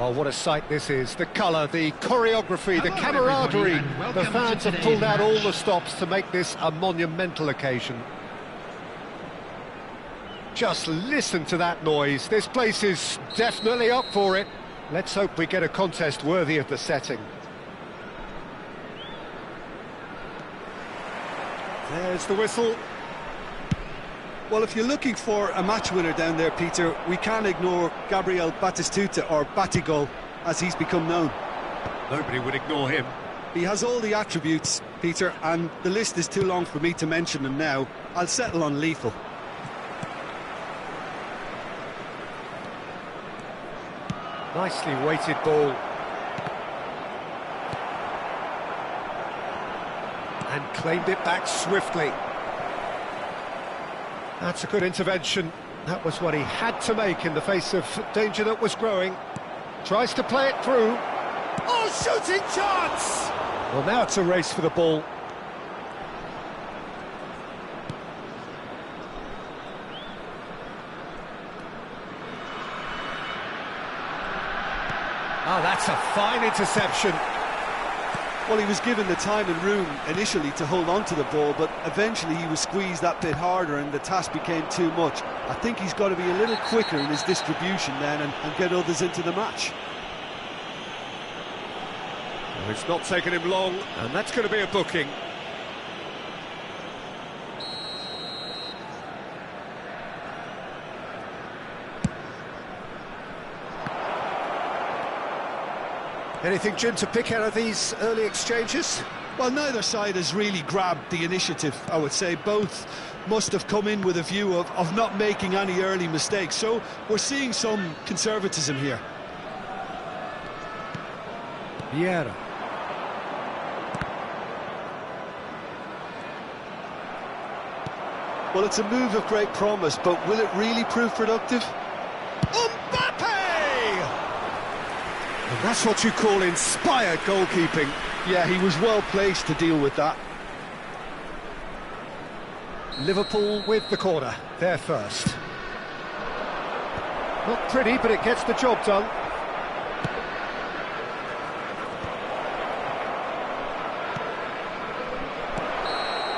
Well, what a sight this is. The colour, the choreography, the camaraderie. The fans have pulled out all the stops to make this a monumental occasion. Just listen to that noise. This place is definitely up for it. Let's hope we get a contest worthy of the setting. There's the whistle. Well, if you're looking for a match winner down there, Peter, we can't ignore Gabriel Batistuta, or Batigol, as he's become known. Nobody would ignore him. He has all the attributes, Peter, and the list is too long for me to mention them now. I'll settle on lethal. Nicely weighted ball. And claimed it back swiftly. That's a good intervention. That was what he had to make in the face of danger that was growing. Tries to play it through. Oh, shooting chance! Well, now it's a race for the ball. Oh, that's a fine interception. Well, he was given the time and room initially to hold on to the ball, but eventually he was squeezed that bit harder and the task became too much. I think he's got to be a little quicker in his distribution then and get others into the match. Well, it's not taken him long, and that's going to be a booking. Anything, Jim, to pick out of these early exchanges? Well, neither side has really grabbed the initiative, I would say. Both must have come in with a view of not making any early mistakes. So we're seeing some conservatism here. Vieira. Well, it's a move of great promise, but will it really prove productive? And that's what you call inspired goalkeeping. Yeah, he was well placed to deal with that. Liverpool with the corner, they're first. Not pretty, but it gets the job done.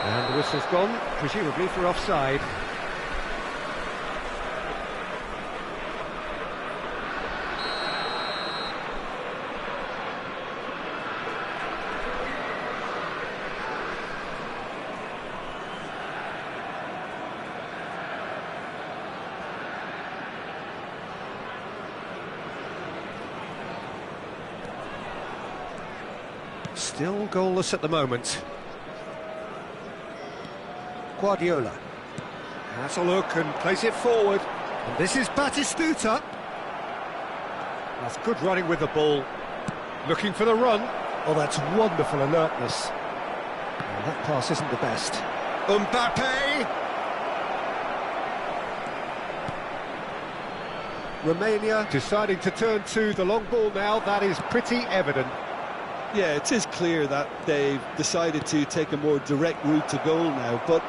And the whistle's gone, presumably for offside. Still goalless at the moment. Guardiola has a look and plays it forward. And this is Batistuta. That's good running with the ball. Looking for the run. Oh, that's wonderful alertness. Well, that pass isn't the best. Mbappe! Romania deciding to turn to the long ball now. That is pretty evident. Yeah, it is clear that they've decided to take a more direct route to goal now, but...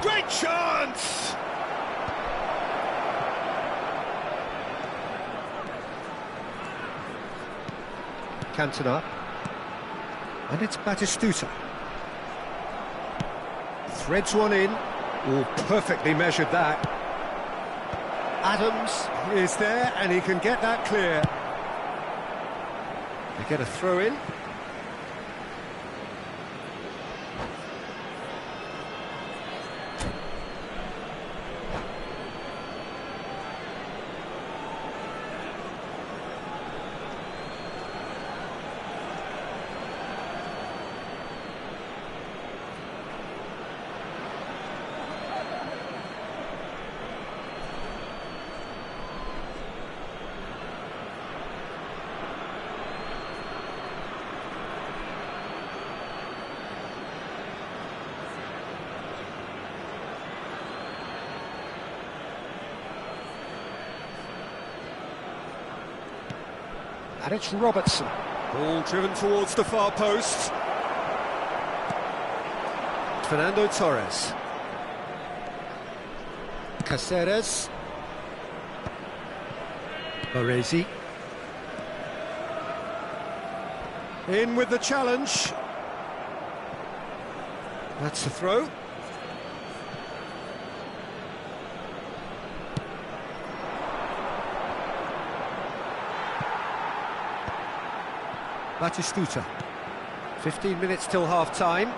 Great chance! Cantona. And it's Batistuta. Threads one in. Oh, perfectly measured that. Adams is there, and he can get that clear. They get a throw in. And it's Robertson. Ball driven towards the far post. Fernando Torres. Caceres. Baresi. In with the challenge. That's the throw. Batistuta. 15 minutes till half-time.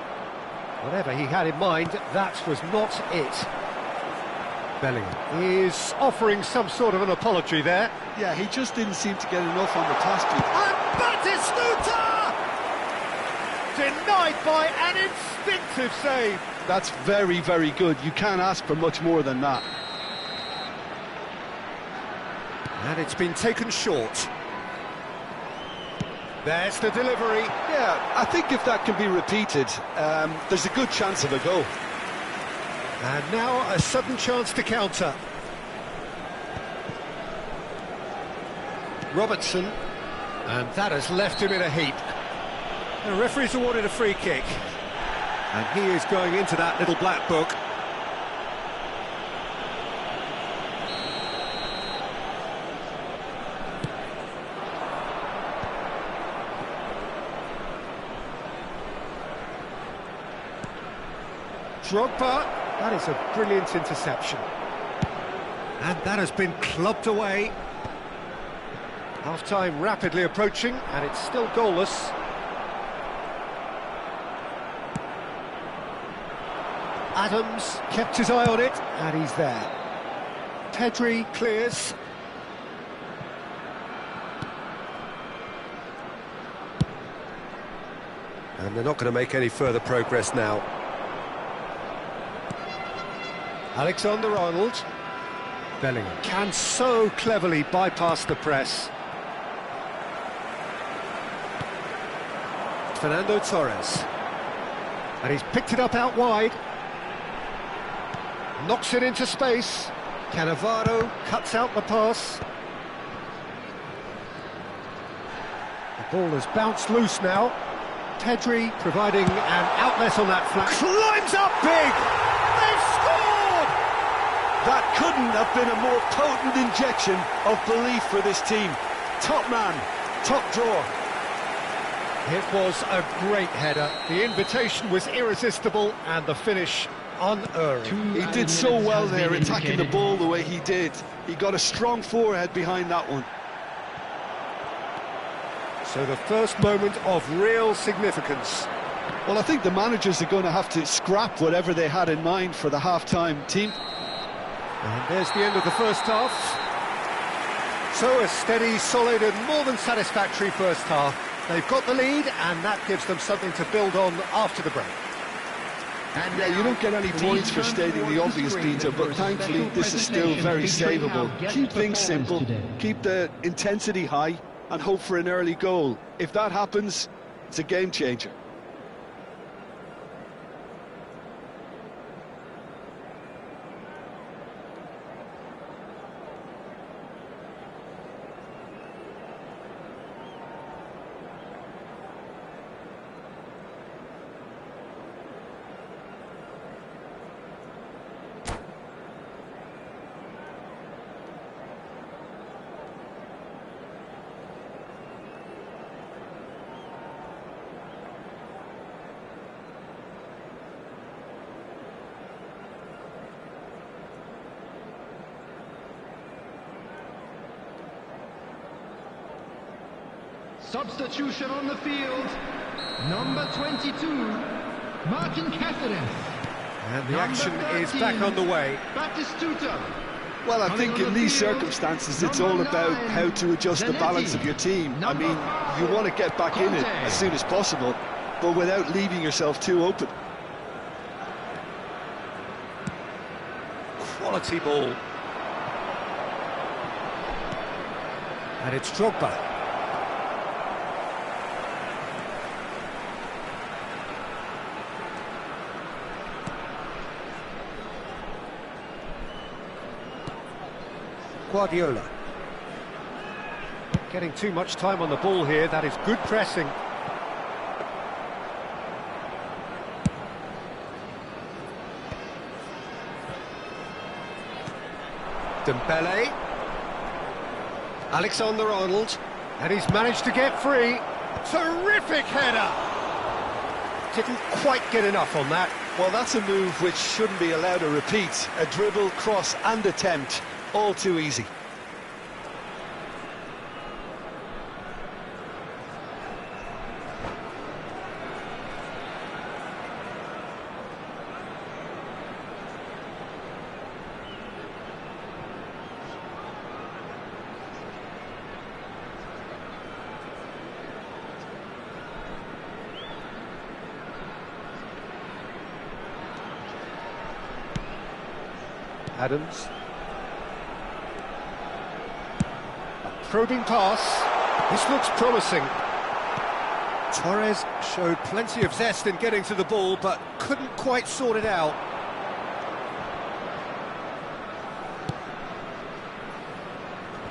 Whatever he had in mind, that was not it. Bellingham is offering some sort of an apology there. Yeah, he just didn't seem to get enough on the task. And Batistuta! Denied by an instinctive save. That's very, very good. You can't ask for much more than that. And it's been taken short. There's the delivery. Yeah, I think if that can be repeated, there's a good chance of a goal. And now a sudden chance to counter. Robertson. And that has left him in a heap. The referee's awarded a free kick. And he is going into that little black book. Drogba, that is a brilliant interception. And that has been clubbed away. Half-time rapidly approaching, and it's still goalless. Adams kept his eye on it, and he's there. Pedri clears. And they're not going to make any further progress now. Alexander-Arnold. Bellingham can so cleverly bypass the press. Fernando Torres. And he's picked it up out wide. Knocks it into space. Cannavaro cuts out the pass. The ball has bounced loose now. Pedri providing an outlet on that flank. Climbs up big! They've scored! That couldn't have been a more potent injection of belief for this team. Top man, top draw. It was a great header. The invitation was irresistible and the finish unerring. He did so well there, attacking the ball the way he did. He got a strong forehead behind that one. So the first moment of real significance. Well, I think the managers are going to have to scrap whatever they had in mind for the half-time team. And there's the end of the first half. So a steady, solid and more than satisfactory first half. They've got the lead and that gives them something to build on after the break. And yeah, you don't get any points for stating the obvious, Peter, but thankfully this is still very savable. Keep things simple, keep the intensity high and hope for an early goal. If that happens, it's a game changer. Substitution on the field, number 22, Martin Cáceres. And the action is back on the way. Batistuta. Well, I think in these circumstances it's all about how to adjust the balance of your team. I mean, you want to get back in it as soon as possible, but without leaving yourself too open. Quality ball. And it's Drogba. Guardiola. Getting too much time on the ball here, that is good pressing. Dembele. Alexander-Arnold. And he's managed to get free. Terrific header! Didn't quite get enough on that. Well, that's a move which shouldn't be allowed to repeat. A dribble, cross and attempt. All too easy. Adams. A probing pass. This looks promising. Torres showed plenty of zest in getting to the ball, but couldn't quite sort it out.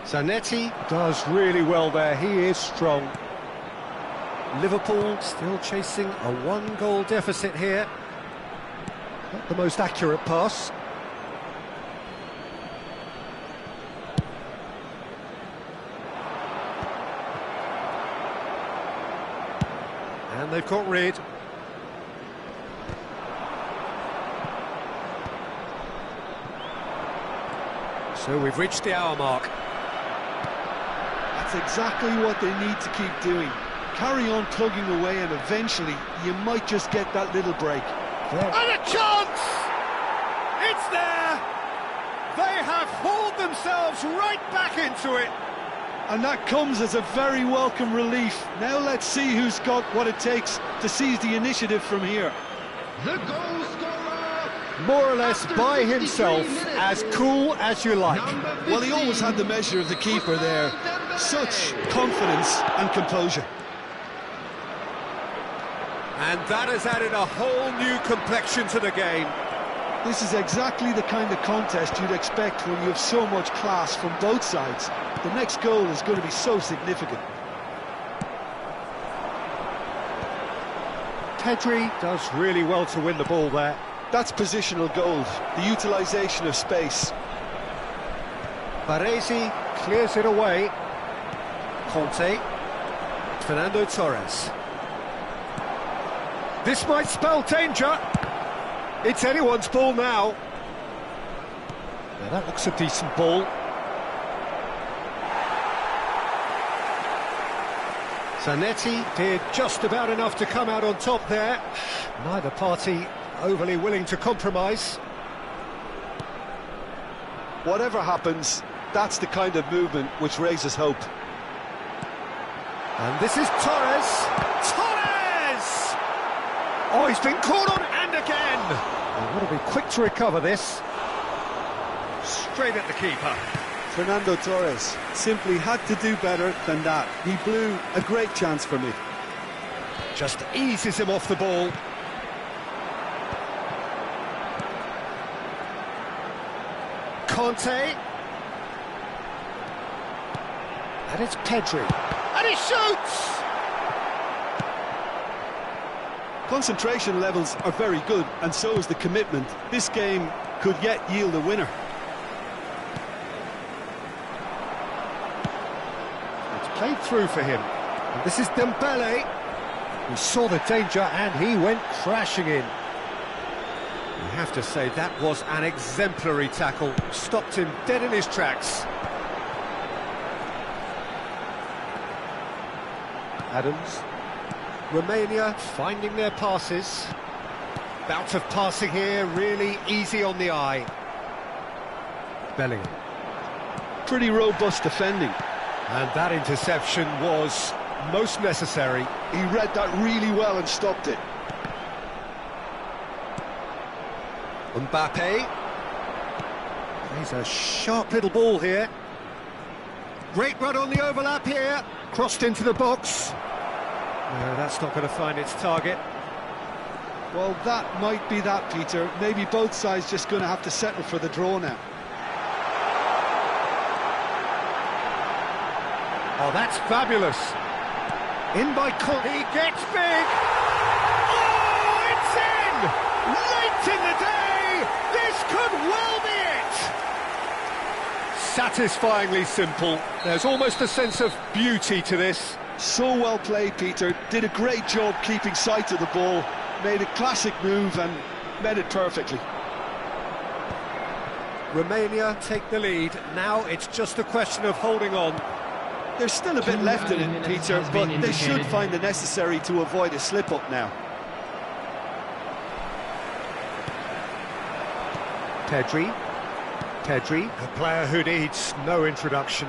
Zanetti does really well there. He is strong. Liverpool still chasing a one-goal deficit here. Not the most accurate pass. And they've got rid. So we've reached the hour mark. That's exactly what they need to keep doing. Carry on plugging away and eventually you might just get that little break. And a chance! It's there! They have hauled themselves right back into it. And that comes as a very welcome relief. Now let's see who's got what it takes to seize the initiative from here. The goal scorer! More or less after by 53 himself, minutes. as cool as you like. Well, he always had the measure of the keeper there. Such confidence and composure. And that has added a whole new complexion to the game. This is exactly the kind of contest you'd expect when you have so much class from both sides. The next goal is going to be so significant. Pedri does really well to win the ball there. That's positional gold, the utilisation of space. Baresi clears it away. Conte. Fernando Torres. This might spell danger. It's anyone's ball now. Now that looks a decent ball. Zanetti did just about enough to come out on top there. Neither party overly willing to compromise. Whatever happens, that's the kind of movement which raises hope. And this is Torres. Torres! Oh, he's been caught on and again. They've got to be quick to recover this. Straight at the keeper. Fernando Torres simply had to do better than that. He blew a great chance for me. Just eases him off the ball. Conte. And it's Pedri. And he shoots! Concentration levels are very good, and so is the commitment. This game could yet yield a winner. It's played through for him. And this is Dembele. He saw the danger and he went crashing in. You have to say that was an exemplary tackle. Stopped him dead in his tracks. Adams. Romania finding their passes. Bout of passing here, really easy on the eye. Bellingham. Pretty robust defending. And that interception was most necessary. He read that really well and stopped it. Mbappe. Plays a sharp little ball here. Great run on the overlap here. Crossed into the box. No, that's not going to find its target. Well, that might be that, Peter. Maybe both sides just going to have to settle for the draw now. Oh, that's fabulous. In by Conte. He gets big. Oh, it's in! Late in the day! This could well be it! Satisfyingly simple. There's almost a sense of beauty to this. So well played, Peter. Did a great job keeping sight of the ball, made a classic move and met it perfectly. Romania take the lead. Now it's just a question of holding on. There's still a bit left in it, Peter, but they should find the necessary to avoid a slip-up now. Pedri, a player who needs no introduction.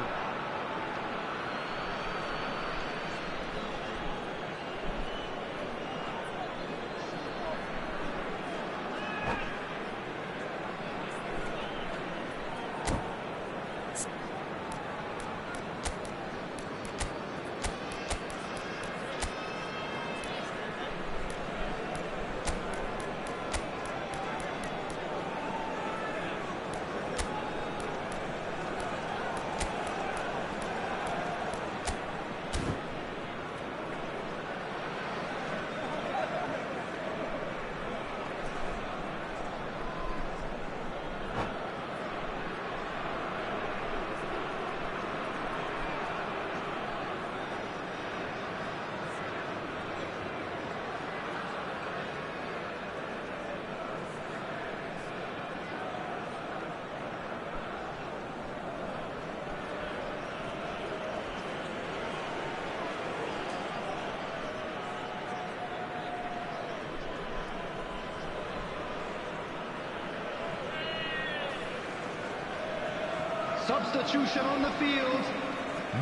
Substitution on the field,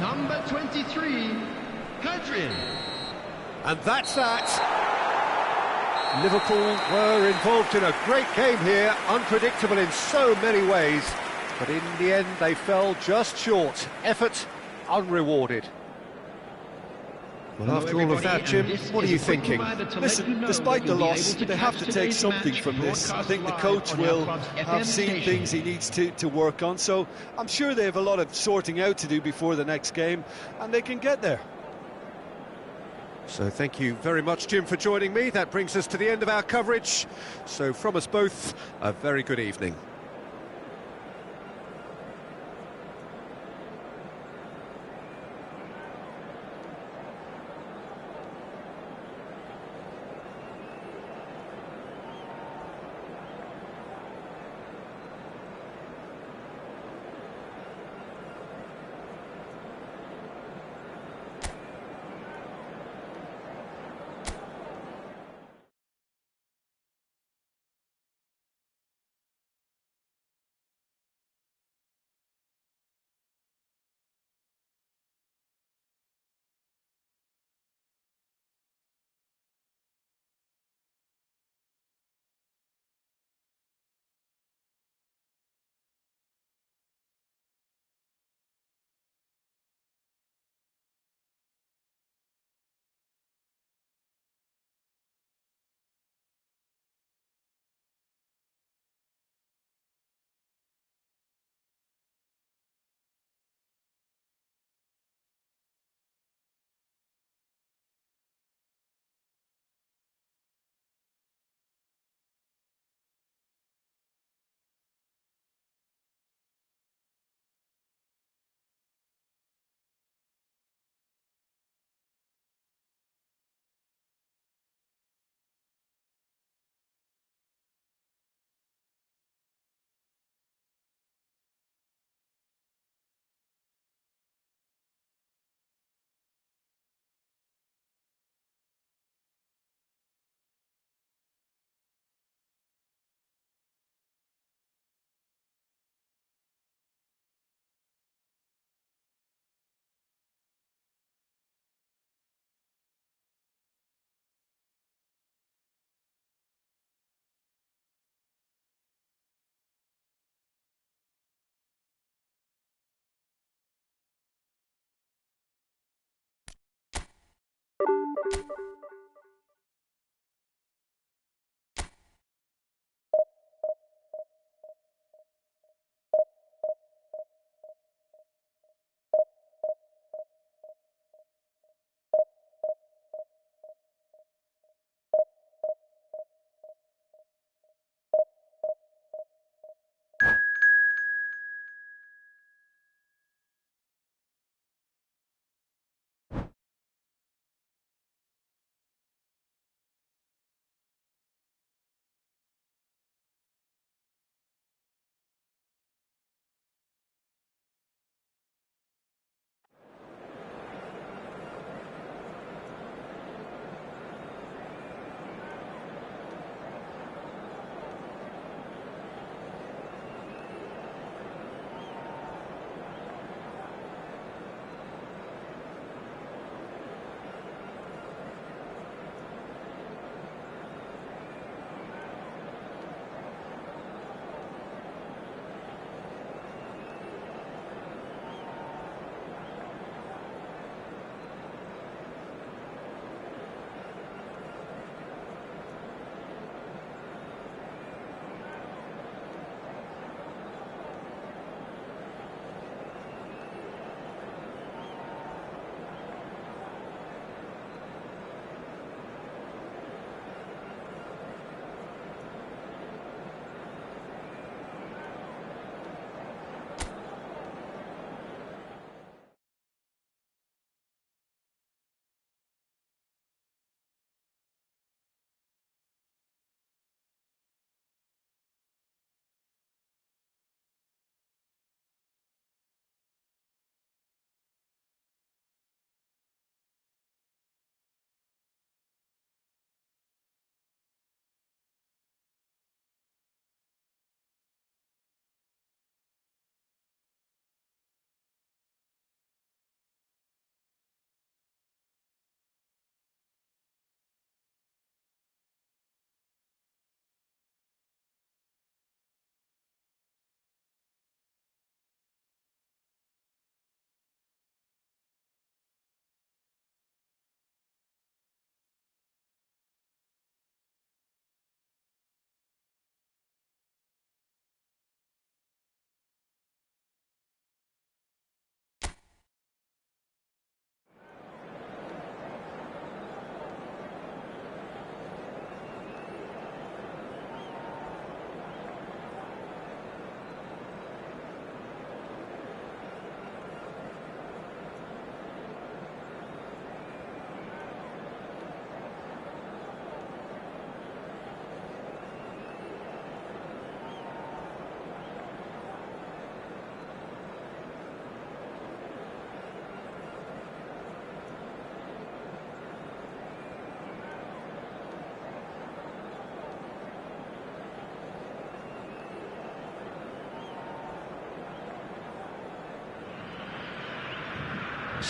number 23, Hadrian. And that's that. Liverpool were involved in a great game here, unpredictable in so many ways, but in the end they fell just short. Effort unrewarded. Well, after all of that, Jim, what are you thinking? Listen, despite the loss, they have to take something from this. I think the coach will have seen things he needs to work on, so I'm sure they have a lot of sorting out to do before the next game, and they can get there. So thank you very much, Jim, for joining me. That brings us to the end of our coverage. So from us both, a very good evening.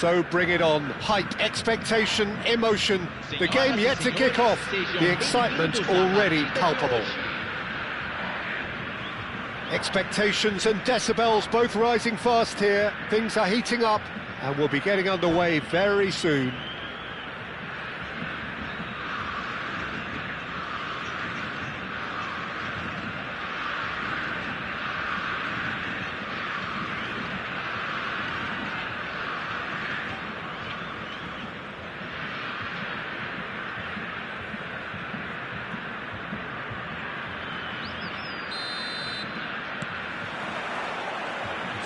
So bring it on. Hype, expectation, emotion. The game yet to kick off. The excitement already palpable. Expectations and decibels both rising fast here. Things are heating up and we'll be getting underway very soon.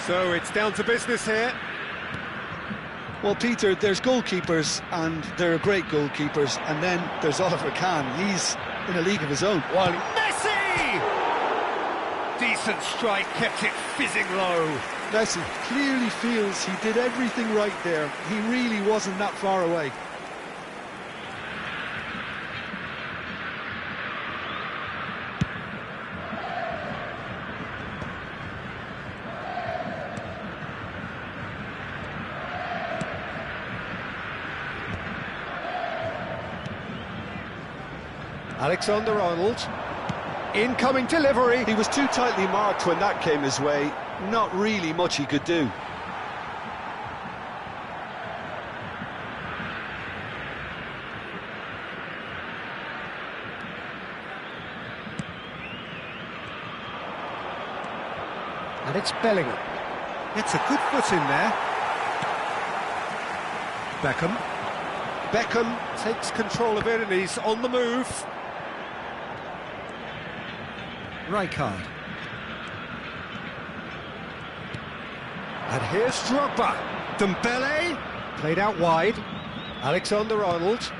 So it's down to business here. Well, Peter, there's goalkeepers, and there are great goalkeepers, and then there's Oliver Kahn. He's in a league of his own. Well, Messi! Decent strike, kept it fizzing low. Messi clearly feels he did everything right there. He really wasn't that far away. Alexander-Arnold, incoming delivery. He was too tightly marked when that came his way. Not really much he could do. And it's Bellingham. It's a good foot in there. Beckham takes control of it and he's on the move. Rijkaard. And here's Drogba. Dembele, played out wide. Alexander-Arnold.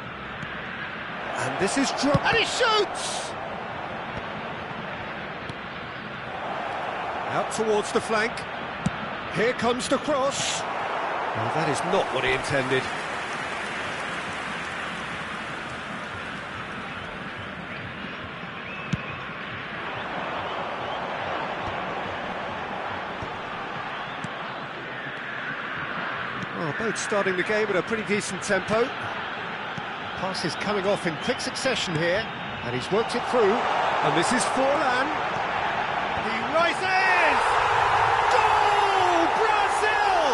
And this is Drogba. And he shoots! Out towards the flank. Here comes the cross. Well, that is not what he intended. Well, both starting the game at a pretty decent tempo. Pass is coming off in quick succession here, and he's worked it through. And this is Forlan. He rises! Goal! Brazil!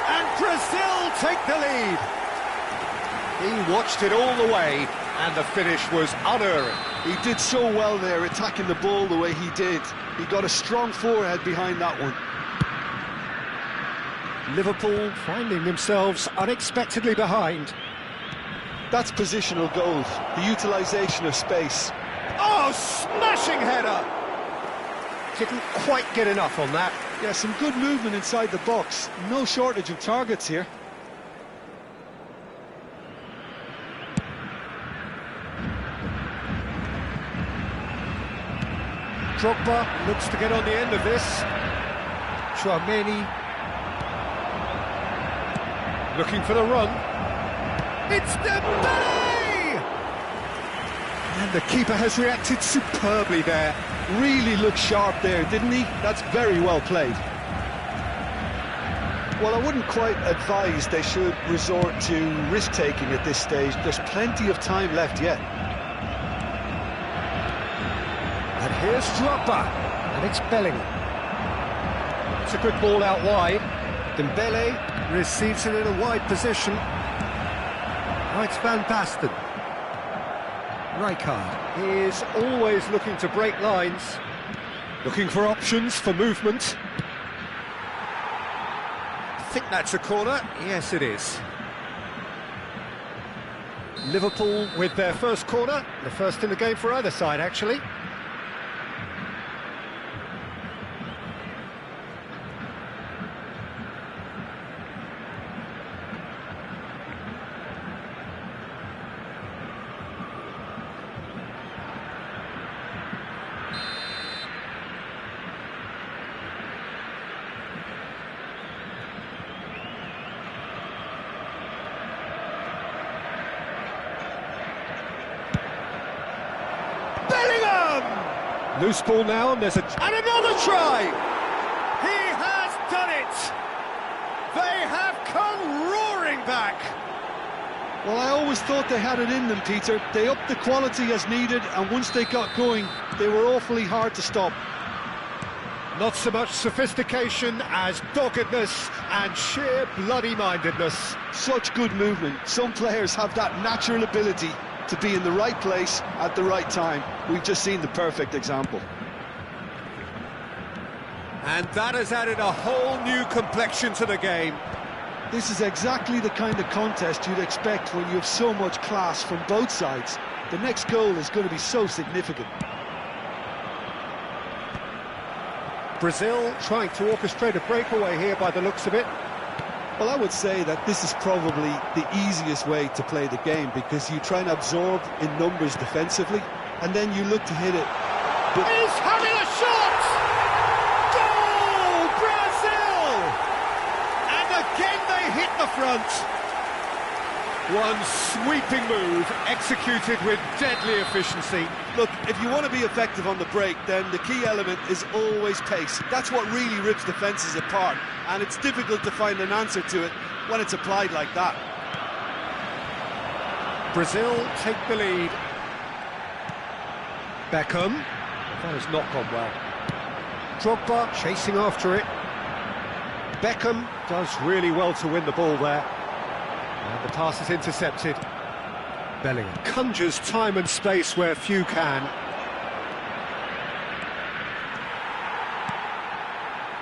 And Brazil take the lead. He watched it all the way, and the finish was unerring. He did so well there, attacking the ball the way he did. He got a strong forehead behind that one. Liverpool finding themselves unexpectedly behind. That's positional goal, the utilisation of space. Oh, smashing header! Didn't quite get enough on that. Yeah, some good movement inside the box. No shortage of targets here. Drogba looks to get on the end of this. Tchouaméni looking for the run. It's Dembele! And the keeper has reacted superbly there. Really looked sharp there, didn't he? That's very well played. Well, I wouldn't quite advise they should resort to risk-taking at this stage. There's plenty of time left yet. And here's Drogba, and it's Bellingham. It's a good ball out wide. Dembele receives it in a wide position. Now it's Van Basten. Rijkaard is always looking to break lines, looking for options for movement. I think that's a corner. Yes, it is. Liverpool with their first corner, the first in the game for either side, actually. Loose ball now, and there's and another try! He has done it! They have come back. Well, I always thought they had it in them, Peter. They upped the quality as needed, and once they got going, they were awfully hard to stop. Not so much sophistication as doggedness and sheer bloody-mindedness. Such good movement. Some players have that natural ability to be in the right place at the right time. We've just seen the perfect example. And that has added a whole new complexion to the game. This is exactly the kind of contest you'd expect when you have so much class from both sides. The next goal is going to be so significant. Brazil trying to orchestrate a breakaway here by the looks of it. Well, I would say that this is probably the easiest way to play the game, because you try and absorb in numbers defensively, and then you look to hit it. But he's having a shot! Goal, Brazil! And again they hit the front. One sweeping move, executed with deadly efficiency. Look, if you want to be effective on the break, then the key element is always pace. That's what really rips defences apart, and it's difficult to find an answer to it when it's applied like that. Brazil take the lead. Beckham. That has not gone well. Drogba chasing after it. Beckham does really well to win the ball there. And the pass is intercepted. Bellingham conjures time and space where few can.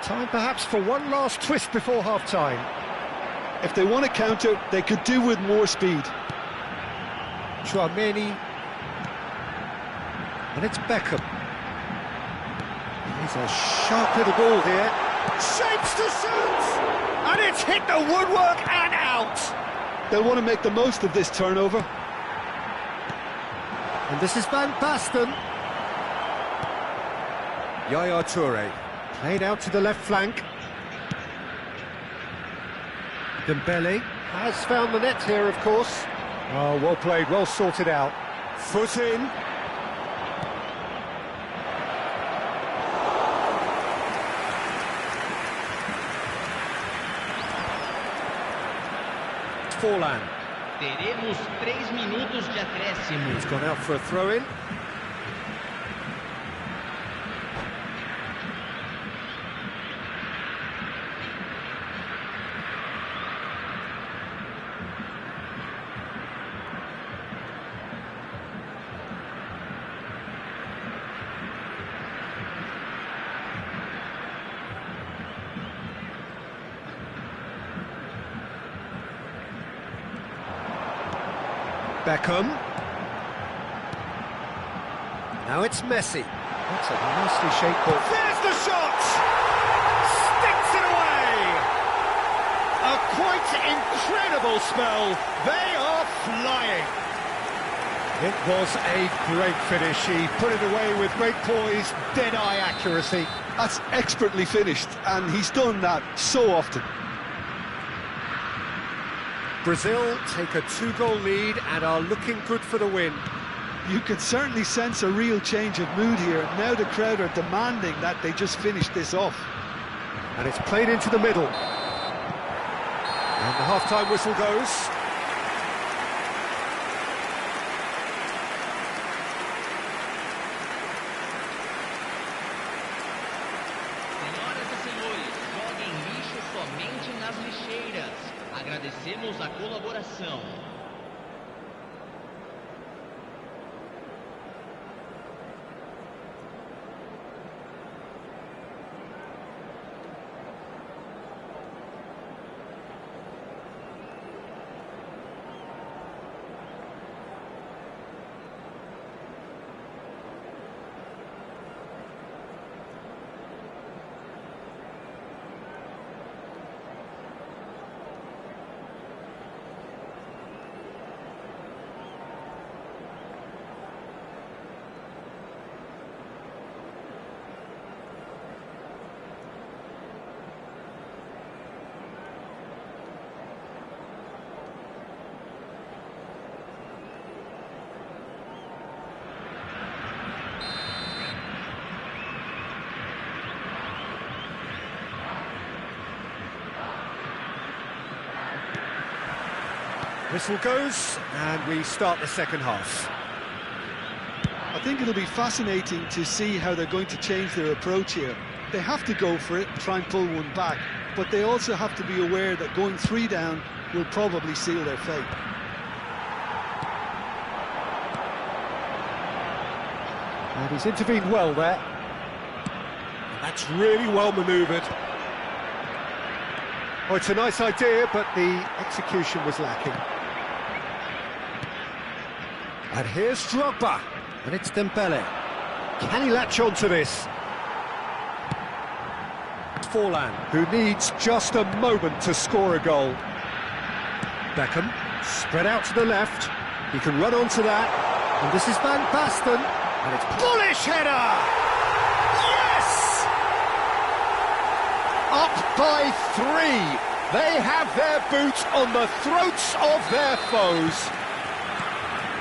Time perhaps for one last twist before half-time. If they want to counter, they could do with more speed. Chouameni. And it's Beckham. He's a sharp little ball here. Shapes to shoot! And it's hit the woodwork and out! They'll want to make the most of this turnover. And this is Van Basten. Yaya Toure, played out to the left flank. Dembele has found the net here, of course. Oh, well played, well sorted out. Foot in. Forlan. Teremos 3 minutos de acréscimo. He's gone out for a throw-in. Beckham. Now it's Messi. That's a nicely shaped ball. There's the shot! Sticks it away! A quite incredible spell. They are flying. It was a great finish. He put it away with great poise, dead-eye accuracy. That's expertly finished, and he's done that so often. Brazil take a 2-goal lead and are looking good for the win. You can certainly sense a real change of mood here. Now the crowd are demanding that they just finish this off. And it's played into the middle. And the half-time whistle goes. Senhoras e senhores, joguem lixo somente nas lixeiras. Agradecemos a colaboração. Whistle goes, and we start the second half. I think it'll be fascinating to see how they're going to change their approach here. They have to go for it, try and pull one back, but they also have to be aware that going 3 down will probably seal their fate. And he's intervened well there. That's really well manoeuvred. Oh, it's a nice idea, but the execution was lacking. And here's Drogba, and it's Dembele. Can he latch on to this? Forlan, who needs just a moment to score a goal. Beckham, spread out to the left. He can run onto that. And this is Van Basten, and it's bullish header! Yes! Up by 3. They have their boot on the throats of their foes.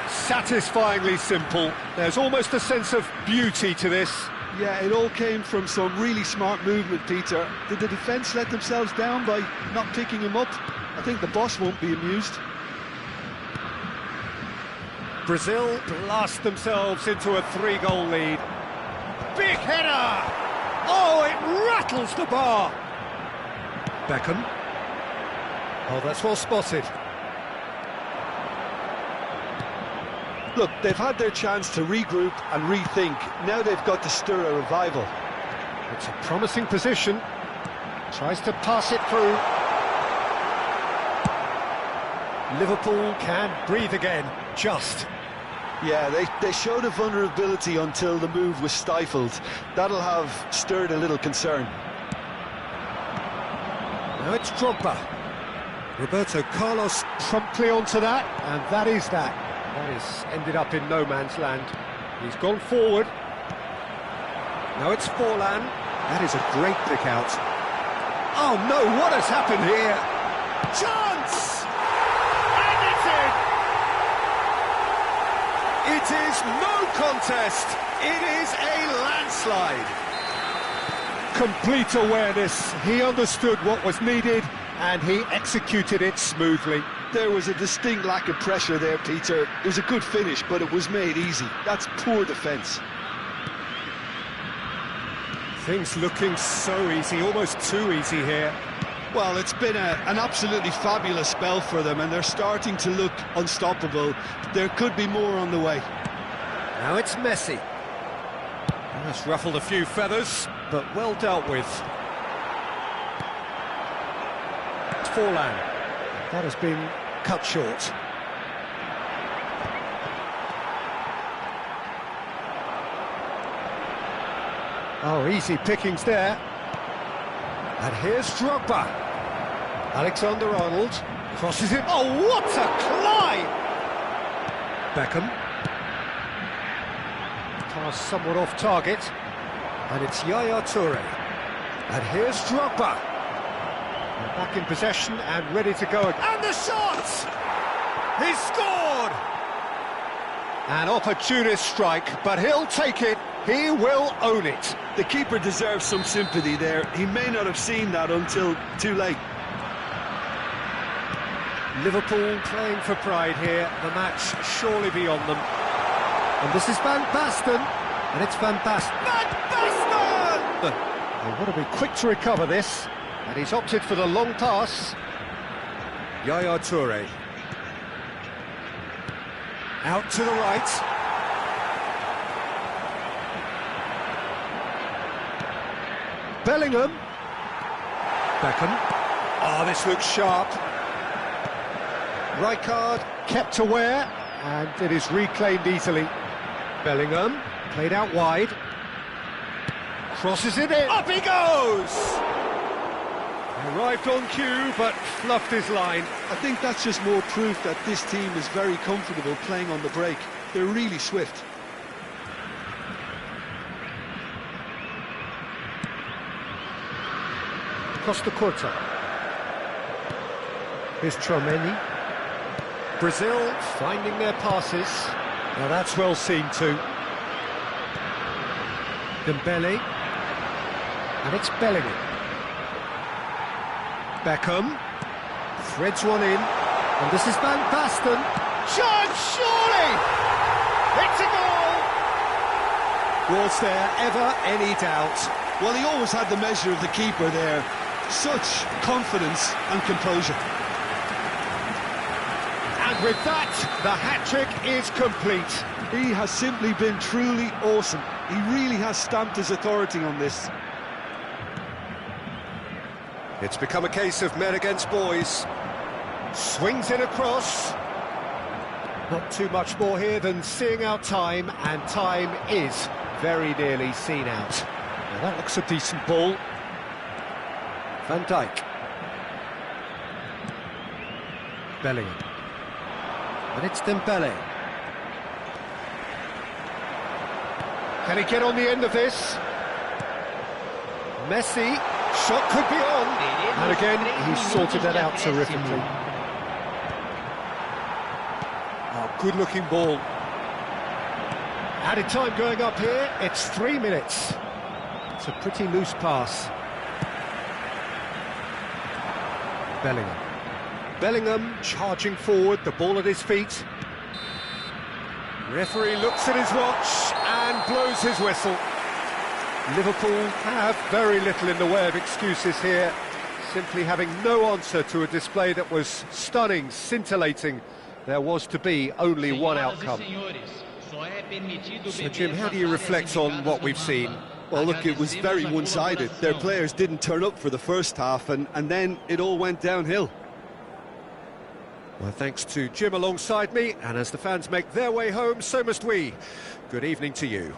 Satisfyingly simple. There's almost a sense of beauty to this. Yeah, it all came from some really smart movement, Peter. Did the defence let themselves down by not picking him up? I think the boss won't be amused. Brazil blast themselves into a 3-goal lead. Big header! Oh, it rattles the bar! Beckham. Oh, that's well spotted. Look, they've had their chance to regroup and rethink. Now they've got to stir a revival. It's a promising position. Tries to pass it through. Liverpool can breathe again, just. Yeah, they showed a vulnerability until the move was stifled. That'll have stirred a little concern. Now it's Drogba. Roberto Carlos promptly onto that, and that is that. That is ended up in no man's land. He's gone forward. Now it's Forlan. That is a great pick out. Oh no, what has happened here? Chance! And it's in! It is no contest. It is a landslide. Complete awareness. He understood what was needed and he executed it smoothly. There was a distinct lack of pressure there, Peter. It was a good finish, but it was made easy. That's poor defence. Things looking so easy, almost too easy here. Well, it's been an absolutely fabulous spell for them, and they're starting to look unstoppable. There could be more on the way. Now it's Messi. That's ruffled a few feathers, but well dealt with. It's Forlan. That has been cut short. Oh, easy pickings there. And here's Drogba. Alexander-Arnold crosses it. Oh, what a climb! Beckham. Pass somewhat off target. And it's Yaya Toure. And here's Drogba. They're back in possession and ready to go again. And the shot! He's scored! An opportunist strike, but he'll take it. He will own it. The keeper deserves some sympathy there. He may not have seen that until too late. Liverpool playing for pride here. The match surely beyond them. And this is Van Basten. And it's Van Basten. Van Basten! They want to be quick to recover this. And he's opted for the long pass. Yaya Toure. Out to the right. Bellingham. Beckham. Oh, this looks sharp. Rijkaard kept aware, and it is reclaimed easily. Bellingham, played out wide. Crosses it in. Up he goes! Arrived on cue, but fluffed his line. I think that's just more proof that this team is very comfortable playing on the break. They're really swift. Costa Curta. Here's Tchouaméni. Brazil finding their passes. Now that's well seen too. Dembele. And it's Bellingham. Beckham. Threads one in. And this is Van Basten. Chance, surely! It's a goal! Was there ever any doubt? Well, he always had the measure of the keeper there. Such confidence and composure. And with that, the hat-trick is complete. He has simply been truly awesome. He really has stamped his authority on this. It's become a case of men against boys. Swings in across. Not too much more here than seeing out time, and time is very nearly seen out. Now that looks a decent ball. Van Dijk. Bellingham. And it's Dembele. Can he get on the end of this? Messi. Shot could be on. And again, he's sorted that out terrifically. Oh, good-looking ball. Added time going up here. It's 3 minutes. It's a pretty loose pass. Bellingham charging forward, the ball at his feet. Referee looks at his watch and blows his whistle. Liverpool have very little in the way of excuses here, simply having no answer to a display that was stunning, scintillating. There was to be only one outcome. So, Jim, how do you reflect on what we've seen? Well, look, it was very one-sided. Their players didn't turn up for the first half, and then it all went downhill. Well, thanks to Jim alongside me, and as the fans make their way home, so must we. Good evening to you.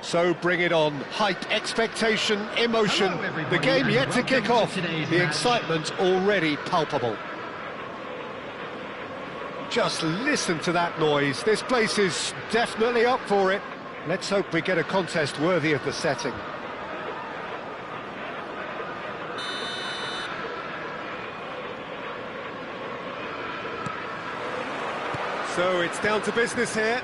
So bring it on. Hype, expectation, emotion. Hello, everybody, The game and yet to kick welcome off. to today's The match. excitement already palpable. Just listen to that noise. This place is definitely up for it. Let's hope we get a contest worthy of the setting. So it's down to business here.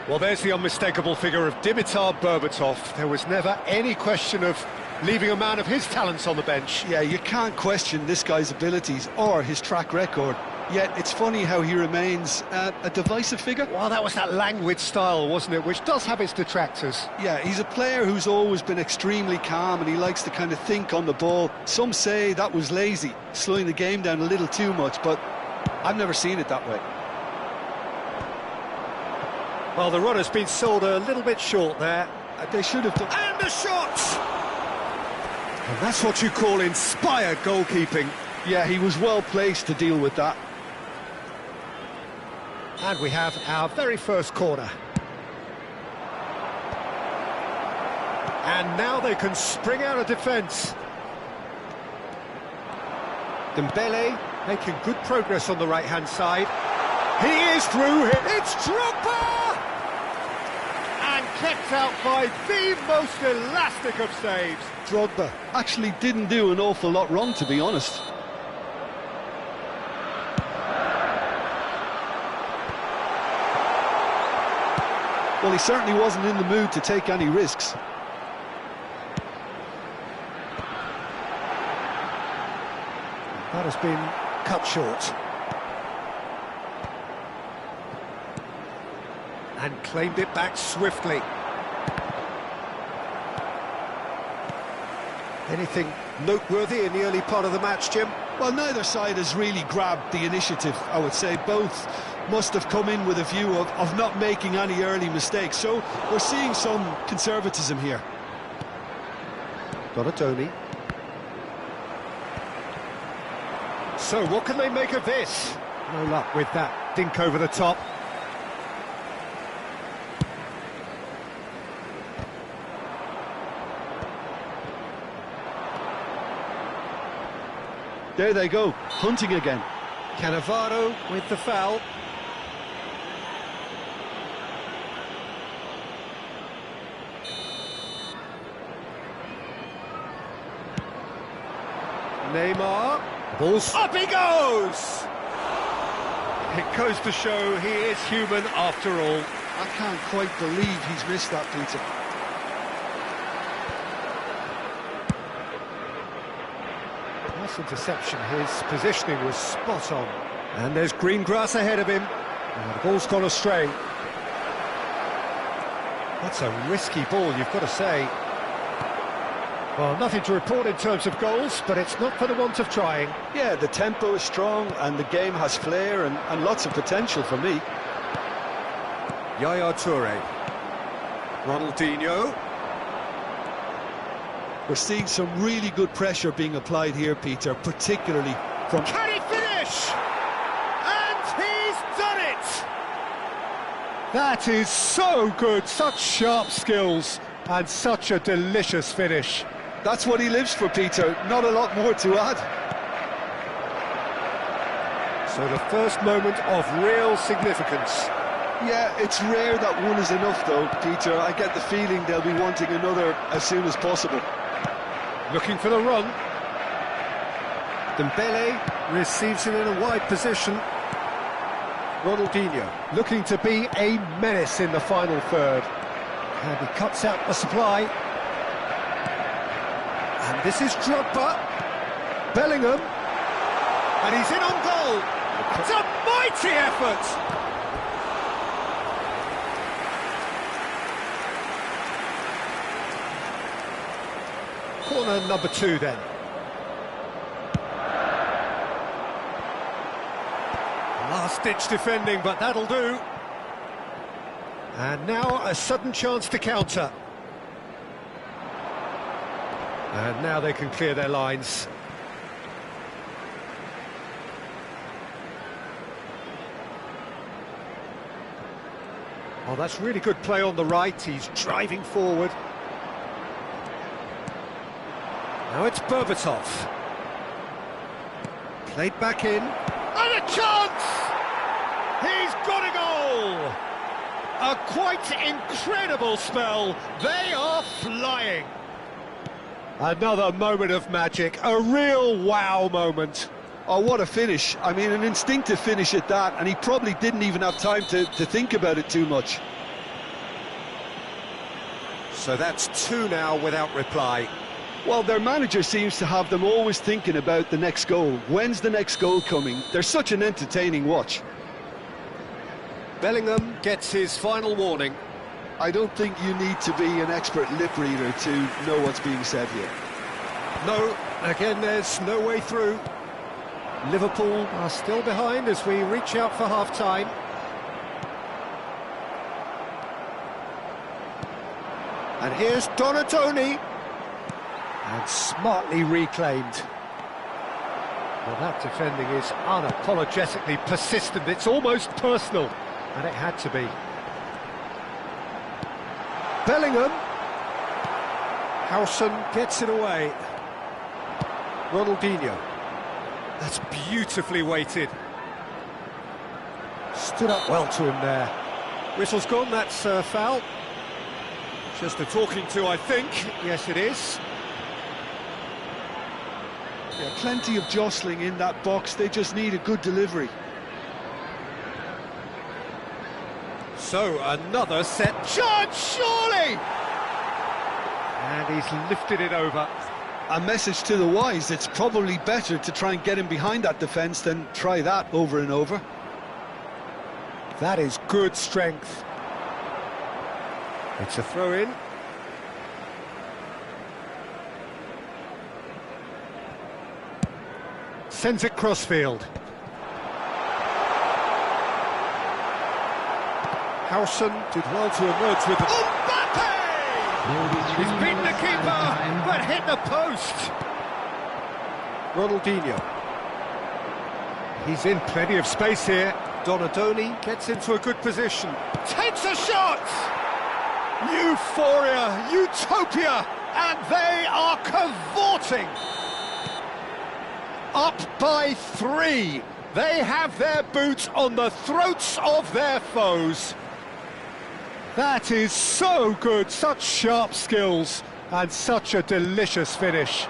Well, there's the unmistakable figure of Dimitar Berbatov. There was never any question of leaving a man of his talents on the bench. Yeah, you can't question this guy's abilities or his track record. Yet it's funny how he remains a divisive figure. Well, that was that languid style, wasn't it, which does have its detractors. Yeah, he's a player who's always been extremely calm and he likes to kind of think on the ball. Some say that was lazy, slowing the game down a little too much, but I've never seen it that way. Well, the run has been sold a little bit short there. They should have done... And a shot! And that's what you call inspired goalkeeping. Yeah, he was well placed to deal with that. And we have our very first corner. And now they can spring out of defence. Dembele making good progress on the right-hand side. He is through here. It's Drogba! And kept out by the most elastic of saves. Drogba actually didn't do an awful lot wrong, to be honest. Well, he certainly wasn't in the mood to take any risks. That has been cut short. And claimed it back swiftly. Anything noteworthy in the early part of the match, Jim? Well, neither side has really grabbed the initiative, I would say. Both must have come in with a view of not making any early mistakes. So we're seeing some conservatism here. Donatoni. So what can they make of this? No luck with that dink over the top. There they go, hunting again. Cannavaro with the foul. Neymar. Ball's up he goes! It goes to show he is human after all. I can't quite believe he's missed that, Peter. Nice interception, his positioning was spot on. And there's green grass ahead of him. And the ball's gone astray. That's a risky ball, you've got to say. Well, nothing to report in terms of goals, but it's not for the want of trying. Yeah, the tempo is strong and the game has flair and lots of potential for me. Yaya Toure. Ronaldinho. We're seeing some really good pressure being applied here, Peter, particularly from... Can he finish? And he's done it! That is so good, such sharp skills, and such a delicious finish. That's what he lives for, Peter, not a lot more to add. So the first moment of real significance. Yeah, it's rare that one is enough though, Peter. I get the feeling they'll be wanting another as soon as possible. Looking for the run. Dembele receives it in a wide position. Ronaldinho looking to be a menace in the final third. And he cuts out the supply. And this is Drogba. Bellingham. And he's in on goal. It's a mighty effort. Corner number 2 then. Last-ditch defending, but that'll do. And now a sudden chance to counter. And now they can clear their lines. Oh, that's really good play on the right. He's driving forward. Now it's Berbatov. Played back in. And a chance! He's got a goal! A quite incredible spell. They are flying. Another moment of magic. A real wow moment. Oh, what a finish. I mean, an instinctive finish at that, and he probably didn't even have time to think about it too much. So that's 2 now without reply. Well, their manager seems to have them always thinking about the next goal. When's the next goal coming? They're such an entertaining watch. Bellingham gets his final warning. I don't think you need to be an expert lip reader to know what's being said here. No, again, there's no way through. Liverpool are still behind as we reach out for half-time. And here's Donatoni. And smartly reclaimed. Well, that defending is unapologetically persistent. It's almost personal. And it had to be. Bellingham. Howson gets it away. Ronaldinho. That's beautifully weighted. Stood up well to him there. Whistle's gone, that's a foul. Just a talking to, I think. Yes, it is. Yeah, plenty of jostling in that box. They just need a good delivery. So, another set chance, surely! And he's lifted it over. A message to the wise, it's probably better to try and get him behind that defence than try that over and over. That is good strength. It's a throw-in. Sends it crossfield. Howson did well to emerge with the... Mbappe! He's beaten the keeper, but hit the post. Ronaldinho. He's in plenty of space here. Donatoni gets into a good position. Takes a shot! Euphoria, utopia, and they are cavorting. Up by 3. They have their boots on the throats of their foes. That is so good, such sharp skills, and such a delicious finish.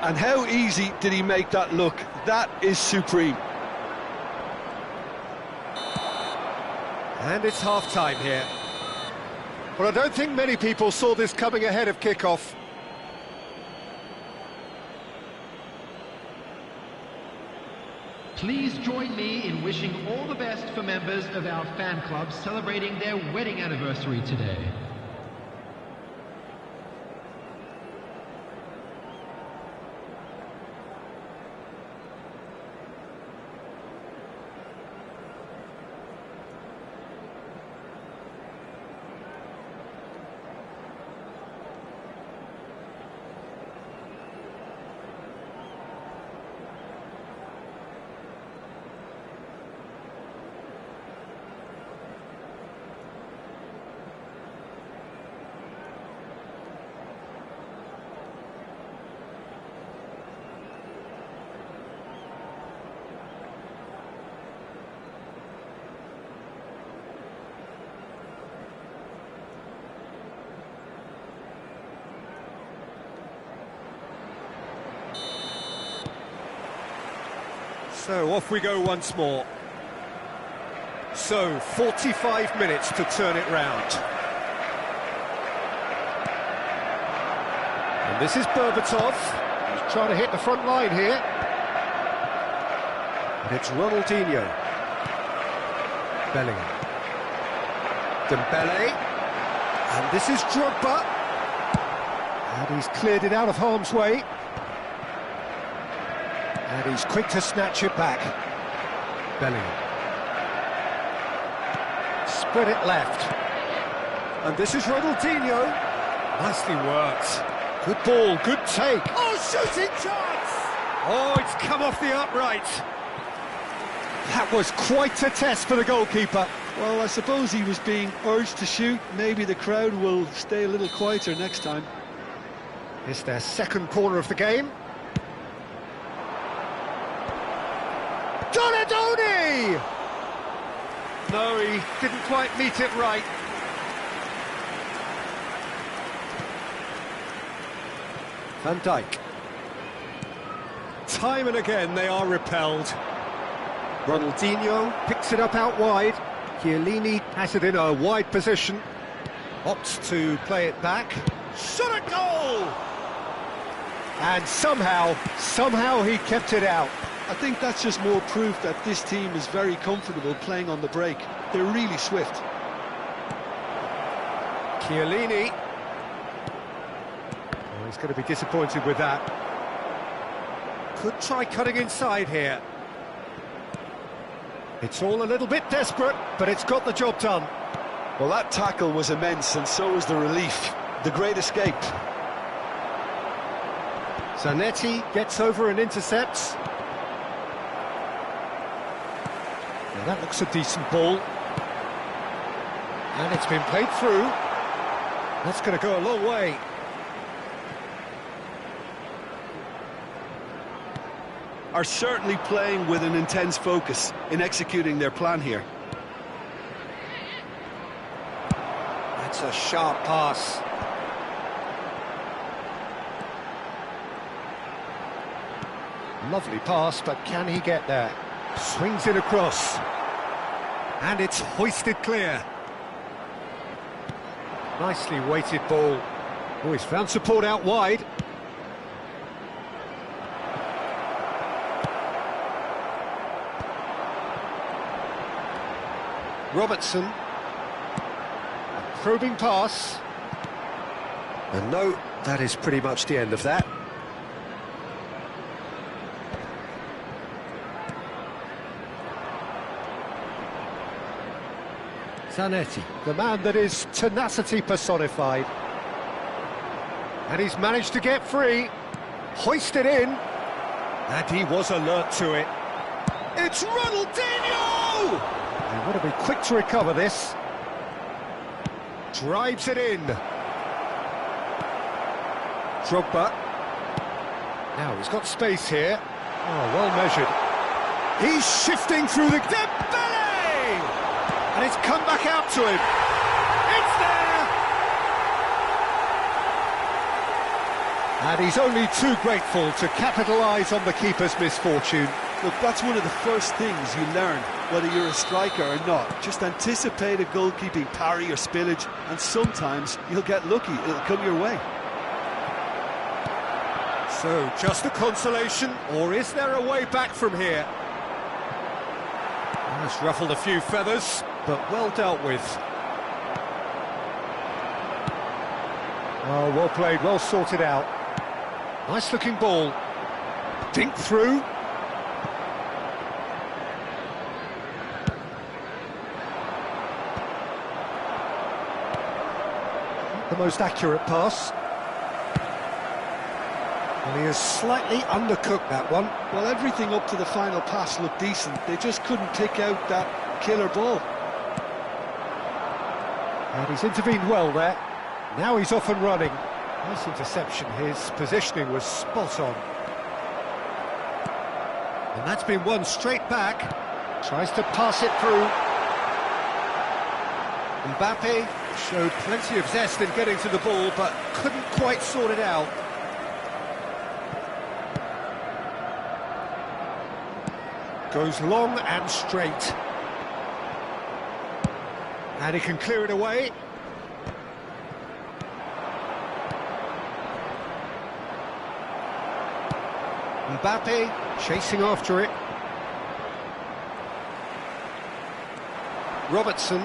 And how easy did he make that look? That is supreme. And it's half-time here. But I don't think many people saw this coming ahead of kick-off. Please join me in wishing all the best for members of our fan club celebrating their wedding anniversary today. So off we go once more. So 45 minutes to turn it round. And this is Berbatov. He's trying to hit the front line here. And it's Ronaldinho. Bellingham. Dembele. And this is Drogba. And he's cleared it out of harm's way. And he's quick to snatch it back. Bellingham. Spread it left. And this is Ronaldinho. Nicely worked. Good ball, good take. Oh, shooting chance! Oh, it's come off the upright. That was quite a test for the goalkeeper. Well, I suppose he was being urged to shoot. Maybe the crowd will stay a little quieter next time. It's their second corner of the game. Donadoni! No, he didn't quite meet it right. Van Dijk. Time and again they are repelled. Ronaldinho picks it up out wide. Chiellini has it in a wide position. Opts to play it back. Shot a goal! And somehow he kept it out. I think that's just more proof that this team is very comfortable playing on the break. They're really swift. Chiellini. Oh, he's going to be disappointed with that. Could try cutting inside here. It's all a little bit desperate, but it's got the job done. Well, that tackle was immense, and so was the relief. The great escape. Zanetti gets over and intercepts. Now that looks a decent ball. And it's been played through. That's going to go a long way. Are certainly playing with an intense focus in executing their plan here. That's a sharp pass. Lovely pass, but can he get there? Swings it across. And it's hoisted clear. Nicely weighted ball. Oh, he's found support out wide. Robertson. A probing pass. And no, that is pretty much the end of that. Zanetti, the man that is tenacity personified. And he's managed to get free. Hoisted in. And he was alert to it. It's Ronaldinho! They want to be quick to recover this. Drives it in. Drogba. Now he's got space here. Oh, well measured. He's shifting through the... Dembele! And it's come back out to him. It's there! And he's only too grateful to capitalise on the keeper's misfortune. Look, that's one of the first things you learn, whether you're a striker or not. Just anticipate a goalkeeping parry or spillage, and sometimes you'll get lucky, it'll come your way. So, just a consolation, or is there a way back from here? That's ruffled a few feathers, but well dealt with. Oh, well played, well sorted out. Nice looking ball. Dink through. The most accurate pass. And he has slightly undercooked that one. Well, everything up to the final pass looked decent. They just couldn't pick out that killer ball. And he's intervened well there. Now he's off and running. Nice interception. His positioning was spot on. And that's been won straight back. Tries to pass it through. Mbappe showed plenty of zest in getting to the ball, but couldn't quite sort it out. Goes long and straight. And he can clear it away. Mbappe chasing after it. Robertson.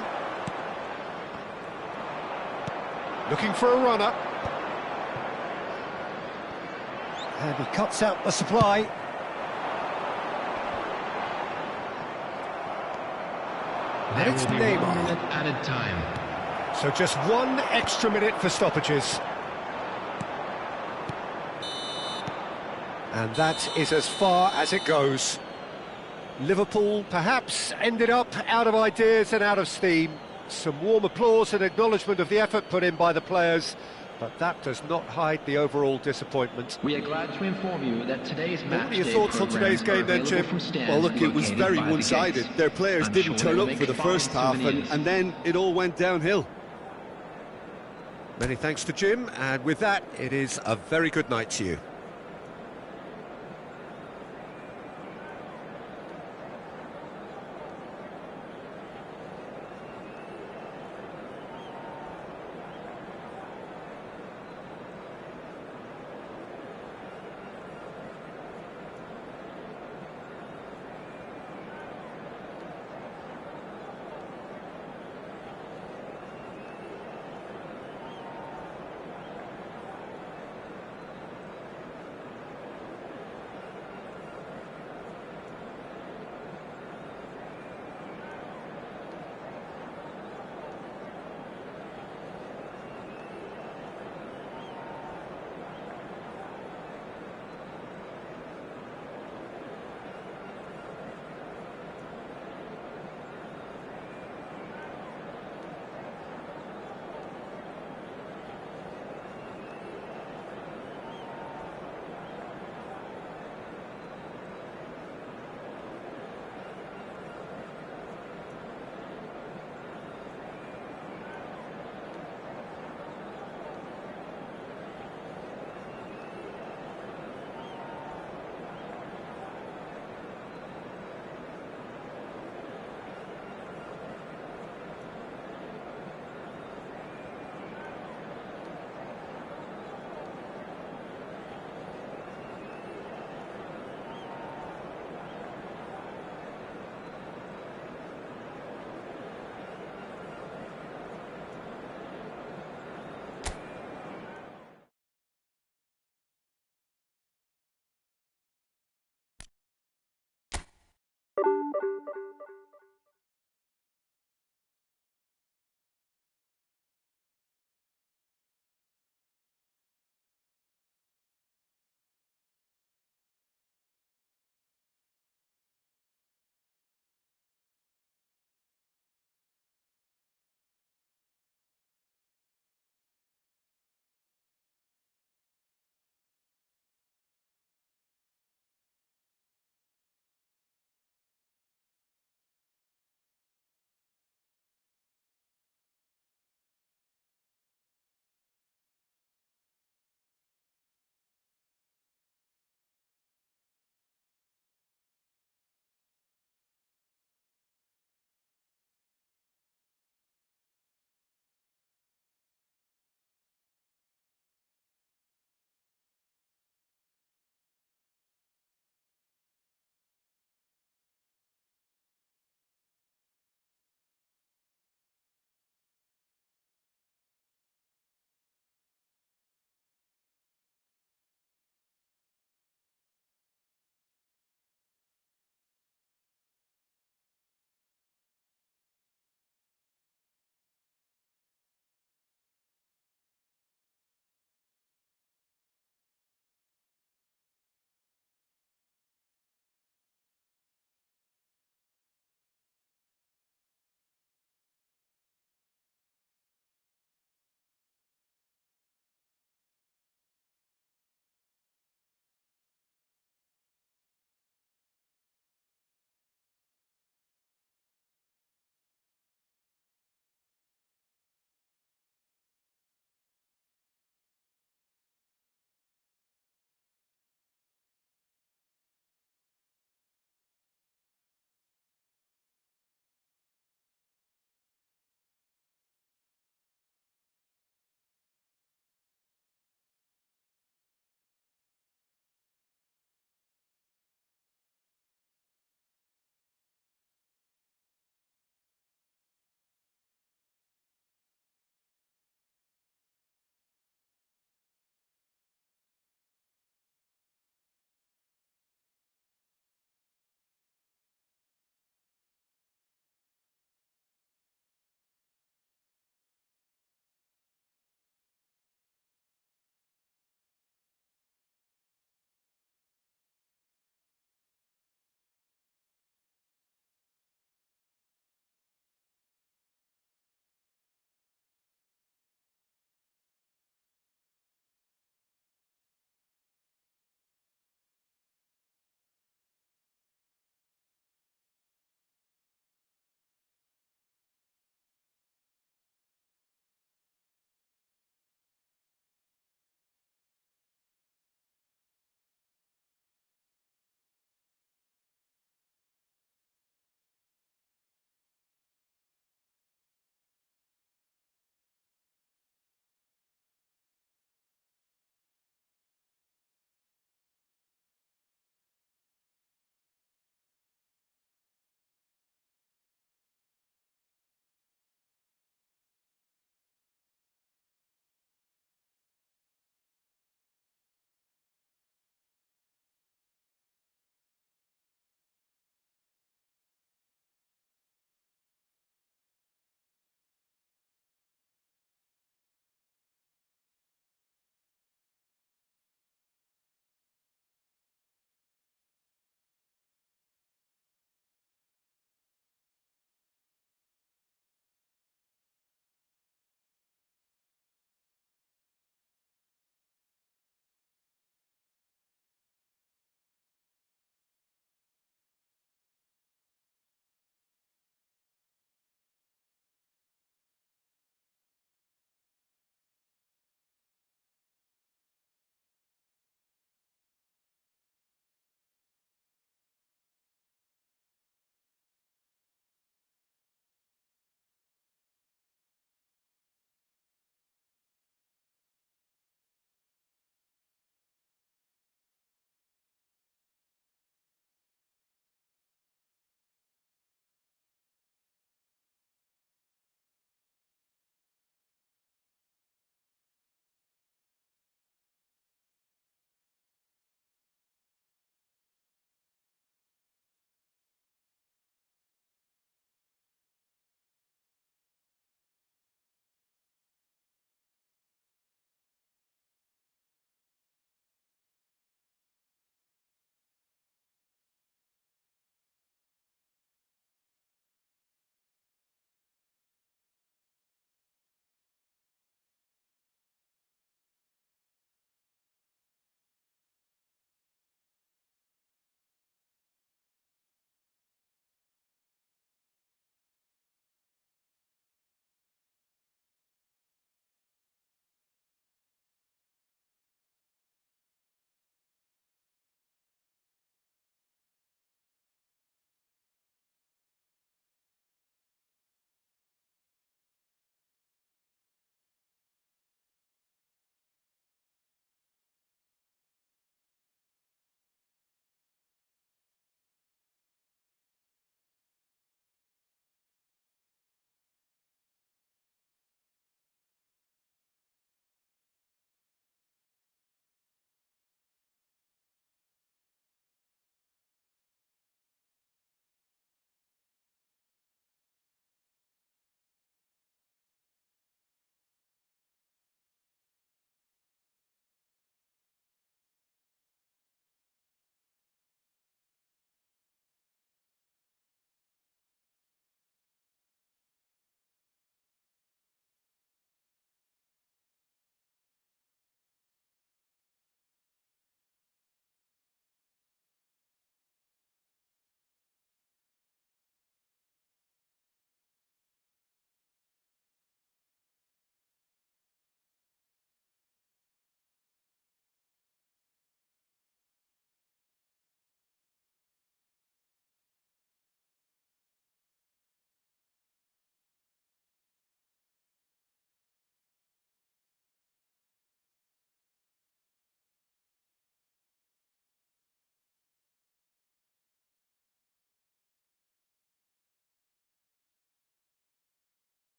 Looking for a runner. And he cuts out the supply. And it's Neymar. Added time. So just one extra minute for stoppages. And that is as far as it goes. Liverpool perhaps ended up out of ideas and out of steam. Some warm applause and acknowledgement of the effort put in by the players, but that does not hide the overall disappointment. We are glad to inform you that today's match. What are your thoughts on today's game then, Jim? Well, look, it was very one-sided. Their players didn't turn up for the first half, and then it all went downhill. Many thanks to Jim, and with that, it is a very good night to you.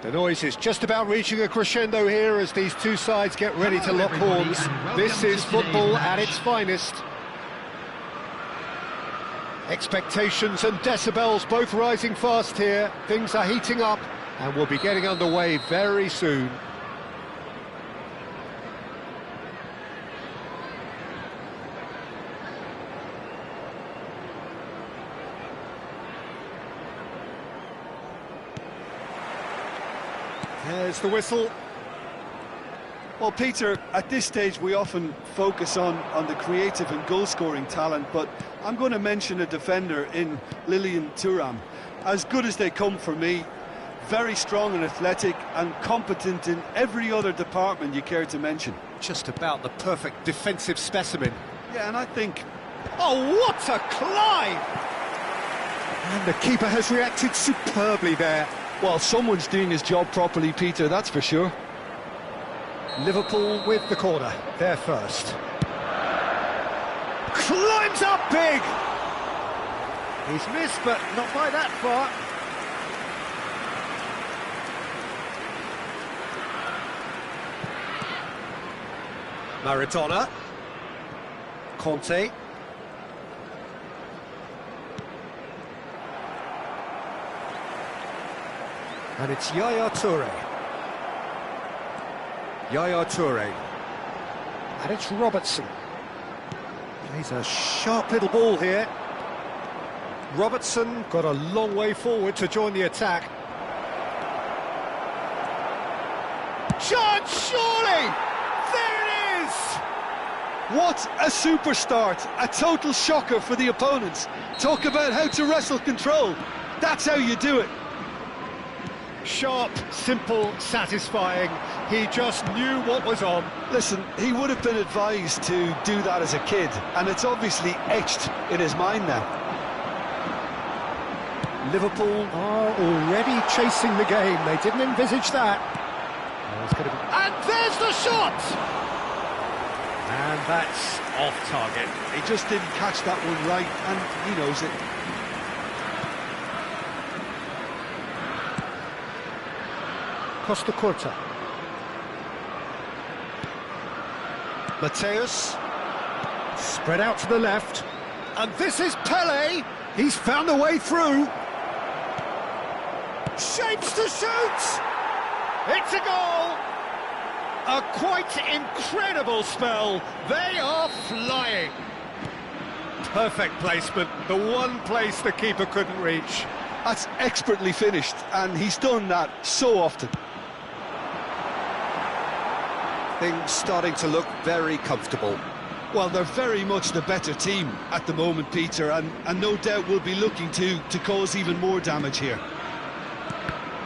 The noise is just about reaching a crescendo here as these two sides get ready to lock horns. This is football at its finest. Expectations and decibels both rising fast here. Things are heating up and we'll be getting underway very soon. There's the whistle. Well, Peter, at this stage we often focus on the creative and goal-scoring talent, but I'm going to mention a defender in Lilian Thuram. As good as they come for me, very strong and athletic and competent in every other department you care to mention. Just about the perfect defensive specimen. Yeah, and I think... Oh, what a climb! And the keeper has reacted superbly there. Well, someone's doing his job properly, Peter, that's for sure. Liverpool with the corner, they're first. Climbs up big! He's missed, but not by that far. Maradona. Conte. And it's Yaya Toure. Yaya Toure. And it's Robertson. Plays a sharp little ball here. Robertson got a long way forward to join the attack. Chance, surely! There it is! What a super start! A total shocker for the opponents. Talk about how to wrestle control. That's how you do it. Sharp, simple, satisfying. He just knew what was on. Listen, he would have been advised to do that as a kid, and it's obviously etched in his mind now. Liverpool are already chasing the game. They didn't envisage that. And there's the shot! And that's off target. He just didn't catch that one right, and he knows it. Costa Curta. Mateus. Spread out to the left. And this is Pele. He's found a way through. Shapes to shoot. It's a goal. A quite incredible spell. They are flying. Perfect placement. The one place the keeper couldn't reach. That's expertly finished, and he's done that so often. Things starting to look very comfortable. Well, they're very much the better team at the moment, Peter, and no doubt will be looking to cause even more damage here.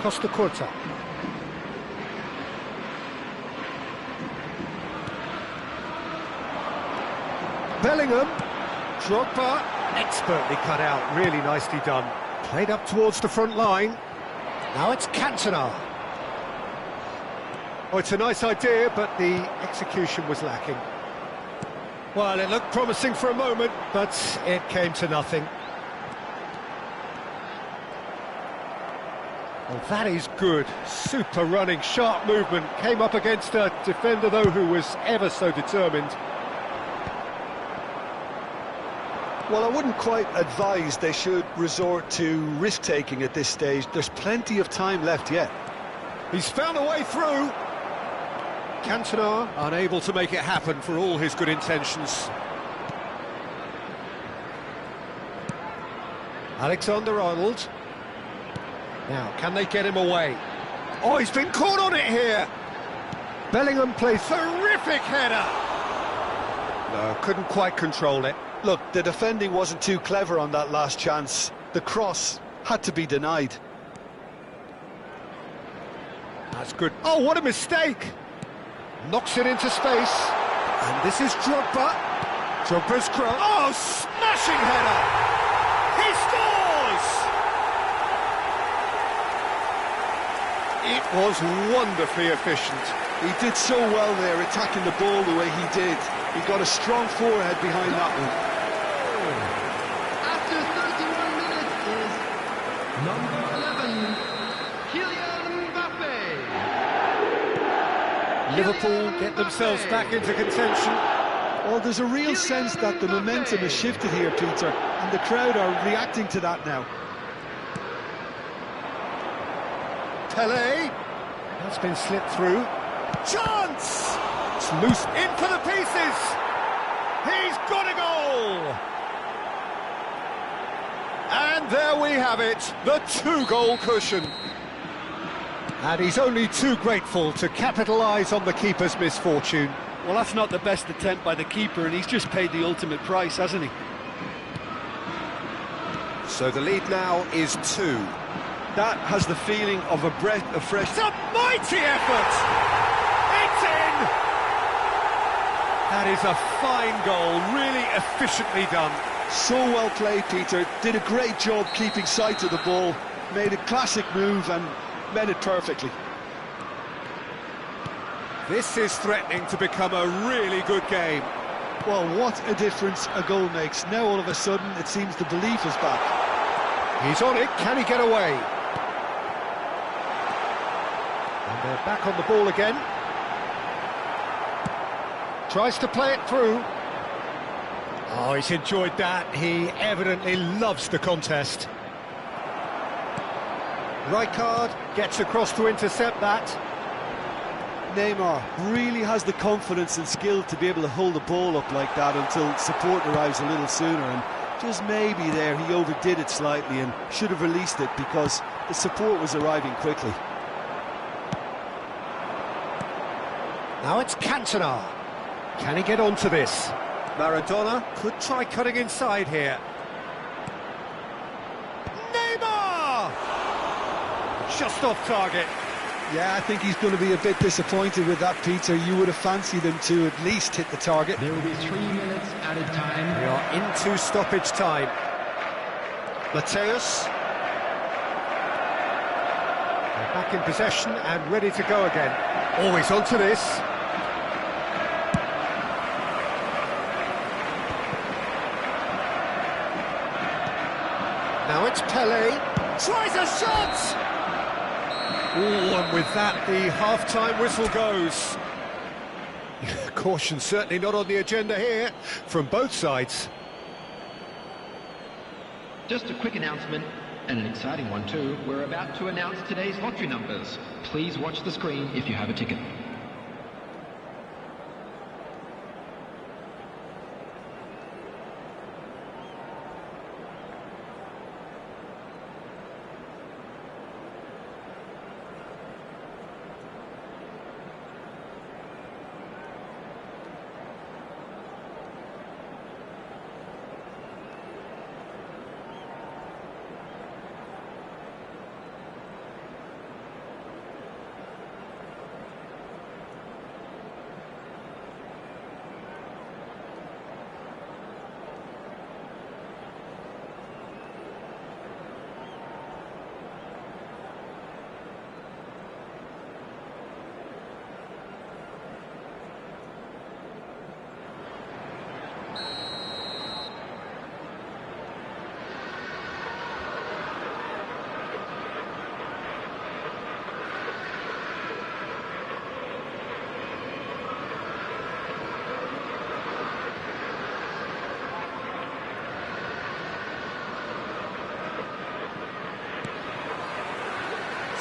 Costa Curta. Bellingham. Drogba. Expertly cut out, really nicely done. Played up towards the front line. Now it's Cantona. Oh, it's a nice idea, but the execution was lacking. Well, it looked promising for a moment, but it came to nothing. Well, that is good. Super running, sharp movement. Came up against a defender, though, who was ever so determined. Well, I wouldn't quite advise they should resort to risk-taking at this stage. There's plenty of time left yet. He's found a way through. Cantona unable to make it happen for all his good intentions. Alexander-Arnold. Now, can they get him away? Oh, he's been caught on it here. Bellingham plays terrific header. No, couldn't quite control it. Look, the defending wasn't too clever on that last chance. The cross had to be denied. That's good. Oh, what a mistake! Knocks it into space. And this is Drogba. Drogba's cross. Oh, smashing header! He scores! It was wonderfully efficient. He did so well there, attacking the ball the way he did. He got a strong forehead behind that one. After 31 minutes is number 11, Kylian Mbappe. Liverpool get themselves back into contention. Well, there's a real sense that the momentum has shifted here, Peter, and the crowd are reacting to that now. Pelé, that's been slipped through. Chance! It's loose in for the pieces. He's got a goal! And there we have it, the 2-goal cushion. And he's only too grateful to capitalise on the keeper's misfortune. Well, that's not the best attempt by the keeper, and he's just paid the ultimate price, hasn't he? So the lead now is 2. That has the feeling of a breath of fresh... It's a mighty effort! It's in! That is a fine goal, really efficiently done. So well played, Peter. Did a great job keeping sight of the ball, made a classic move and met it perfectly. This is threatening to become a really good game. Well, what a difference a goal makes. Now all of a sudden it seems the belief is back. He's on it, can he get away? And they're back on the ball again. Tries to play it through. Oh, he's enjoyed that. He evidently loves the contest. Rijkaard gets across to intercept that. Neymar really has the confidence and skill to be able to hold the ball up like that until support arrives a little sooner, and just maybe there he overdid it slightly and should have released it because the support was arriving quickly. Now it's Cantona. Can he get onto this? Maradona could try cutting inside here. Neymar! Just off target. Yeah, I think he's going to be a bit disappointed with that, Peter. You would have fancied him to at least hit the target. There will be 3 minutes added time. We are into stoppage time. Mateus. They're back in possession and ready to go again. Always onto this. Now it's Pelé. Tries a shot! Oh, and with that, the half-time whistle goes. Caution certainly not on the agenda here, from both sides. Just a quick announcement, and an exciting one too. We're about to announce today's lottery numbers. Please watch the screen if you have a ticket.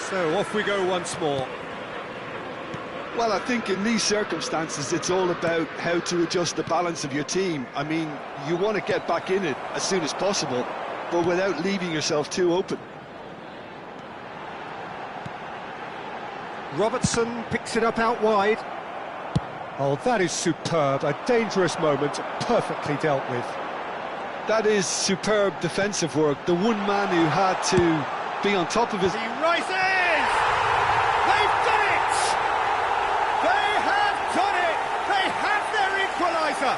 So off we go once more. Well, I think in these circumstances it's all about how to adjust the balance of your team. I mean, you want to get back in it as soon as possible, but without leaving yourself too open. Robertson picks it up out wide. Oh, that is superb. A dangerous moment, perfectly dealt with. That is superb defensive work. The one man who had to be on top of his... He rises! They've done it! They have done it! They have their equaliser!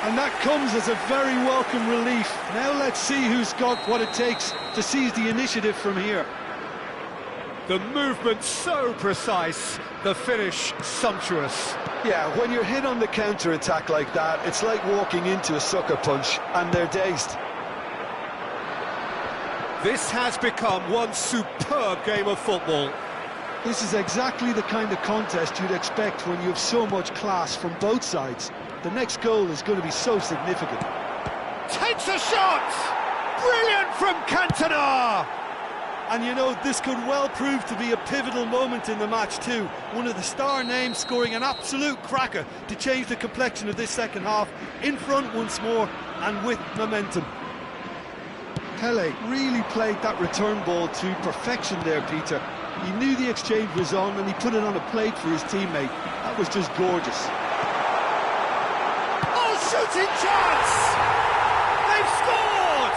And that comes as a very welcome relief. Now let's see who's got what it takes to seize the initiative from here. The movement so precise, the finish sumptuous. Yeah, when you're hit on the counter-attack like that, it's like walking into a sucker punch, and they're dazed. This has become one superb game of football. This is exactly the kind of contest you'd expect when you have so much class from both sides. The next goal is going to be so significant. Takes a shot! Brilliant from Cantona! And you know, this could well prove to be a pivotal moment in the match too. One of the star names scoring an absolute cracker to change the complexion of this second half. In front once more and with momentum. Pele really played that return ball to perfection there, Peter. He knew the exchange was on and he put it on a plate for his teammate. That was just gorgeous. Oh, shooting chance! They've scored!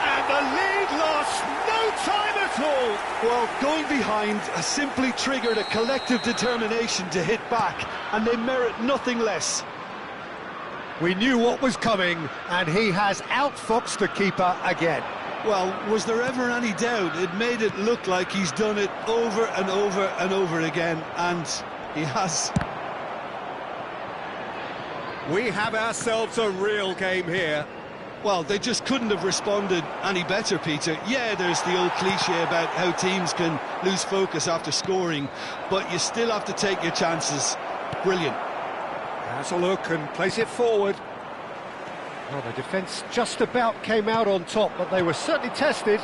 And the lead lost no time at all. Well, going behind has simply triggered a collective determination to hit back, and they merit nothing less. We knew what was coming, and he has outfoxed the keeper again. Well, was there ever any doubt? It made it look like he's done it over and over and over again, and he has. We have ourselves a real game here. Well, they just couldn't have responded any better, Peter. Yeah, there's the old cliche about how teams can lose focus after scoring, but you still have to take your chances. Brilliant. Has a look and plays it forward. Well, the defence just about came out on top, but they were certainly tested.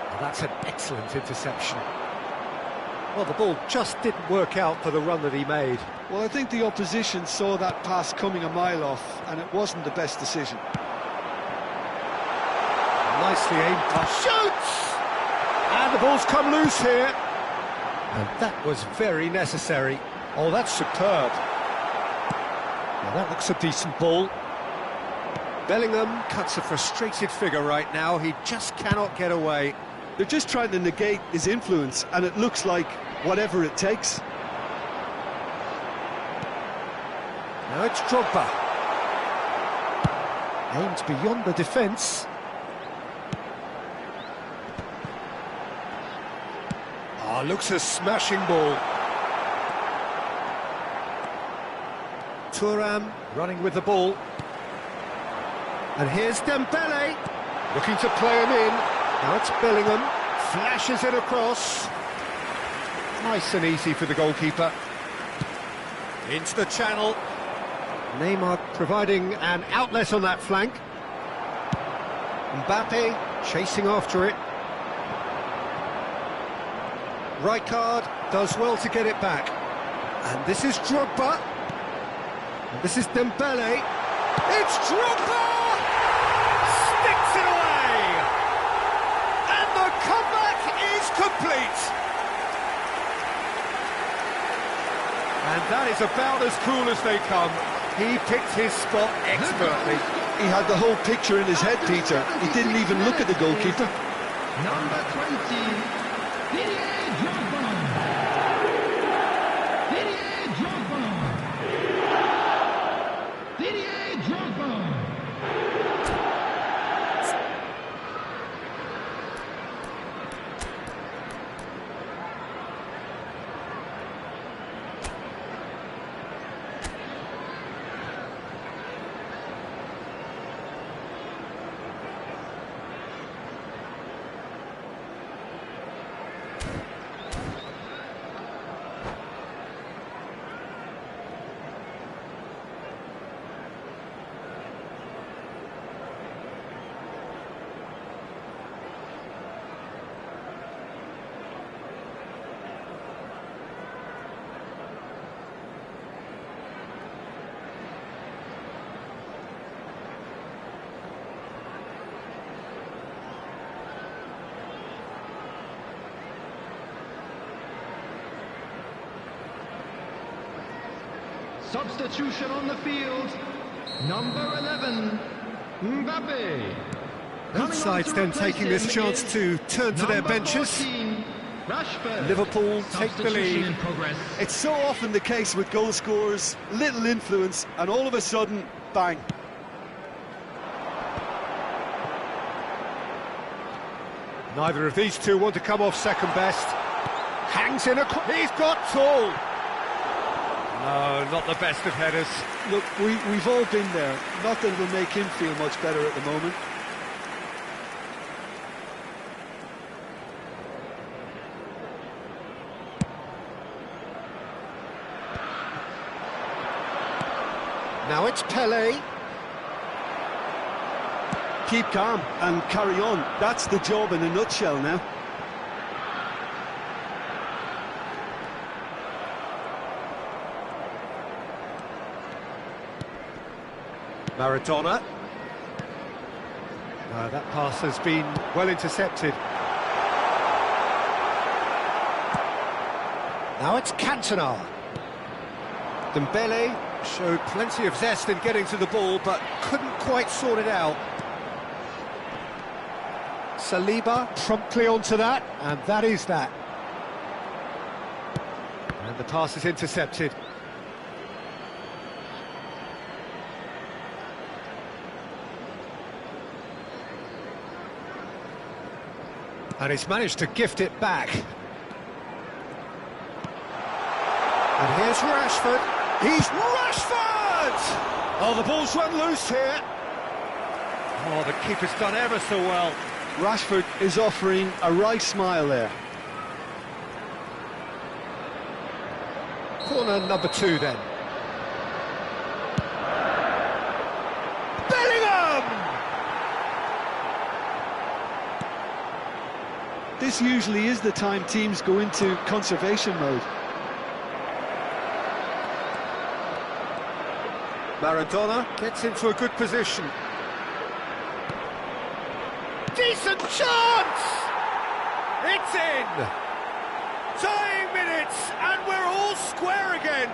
Well, that's an excellent interception. Well, the ball just didn't work out for the run that he made. Well, I think the opposition saw that pass coming a mile off, and it wasn't the best decision. Nicely aimed pass. Shoots! And the ball's come loose here. And that was very necessary. Oh, that's superb. Now that looks a decent ball. Bellingham cuts a frustrated figure right now. He just cannot get away. They're just trying to negate his influence, and it looks like whatever it takes. Now it's Drogba. Aimed beyond the defence. Ah, looks a smashing ball. Thuram running with the ball. And here's Dembele, looking to play him in. Now it's Bellingham, flashes it across. Nice and easy for the goalkeeper. Into the channel. Neymar providing an outlet on that flank. Mbappe chasing after it. Rijkaard does well to get it back. And this is Drogba. And this is Dembele. It's Drogba! Sticks it away! And the comeback is complete! And that is about as cool as they come. He picked his spot expertly. He had the whole picture in his head, Peter. He didn't even look at the goalkeeper. Number 20, Didier Drogba. Didier Drogba. Didier Drogba. Substitution on the field, number 11, Mbappe. Both sides then taking this chance to turn to their benches. Liverpool take the lead. It's so often the case with goal scorers, little influence, and all of a sudden, bang. Neither of these two want to come off second best. Hangs in a... He's got tall! No, not the best of headers. Look, we've all been there. Not that it'll make him feel much better at the moment. Now it's Pele. Keep calm and carry on. That's the job in a nutshell now. Maradona. That pass has been well intercepted. Now it's Cantona. Dembele showed plenty of zest in getting to the ball, but couldn't quite sort it out. Saliba promptly onto that, and that is that. And the pass is intercepted. And he's managed to gift it back. And here's Rashford. He's Rashford! Oh, the ball's run loose here. Oh, the keeper's done ever so well. Rashford is offering a right smile there. Corner number 2 then. Bellingham! This usually is the time teams go into conservation mode. Maradona gets into a good position. Decent chance! It's in! Tying minutes, and we're all square again.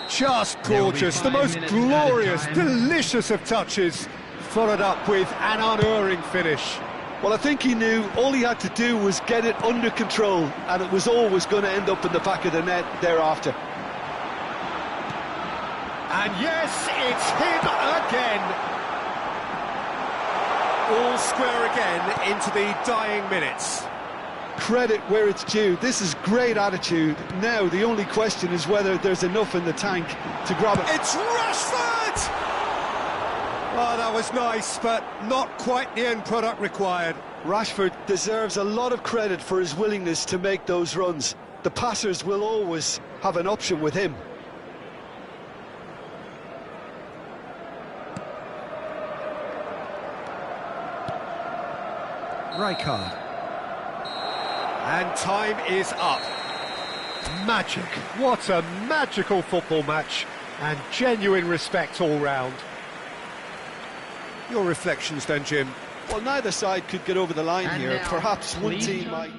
Just gorgeous, the most glorious, delicious of touches, followed up with an unerring finish. Well, I think he knew all he had to do was get it under control, and it was always going to end up in the back of the net thereafter. And yes, it's him again. All square again into the dying minutes. Credit where it's due. This is great attitude. Now the only question is whether there's enough in the tank to grab it. It's Rashford! Oh, that was nice, but not quite the end product required. Rashford deserves a lot of credit for his willingness to make those runs. The passers will always have an option with him. Rijkaard. And time is up. Magic. What a magical football match. And genuine respect all round. Your reflections then, Jim? Well, neither side could get over the line And here. now, Perhaps one please team join- might...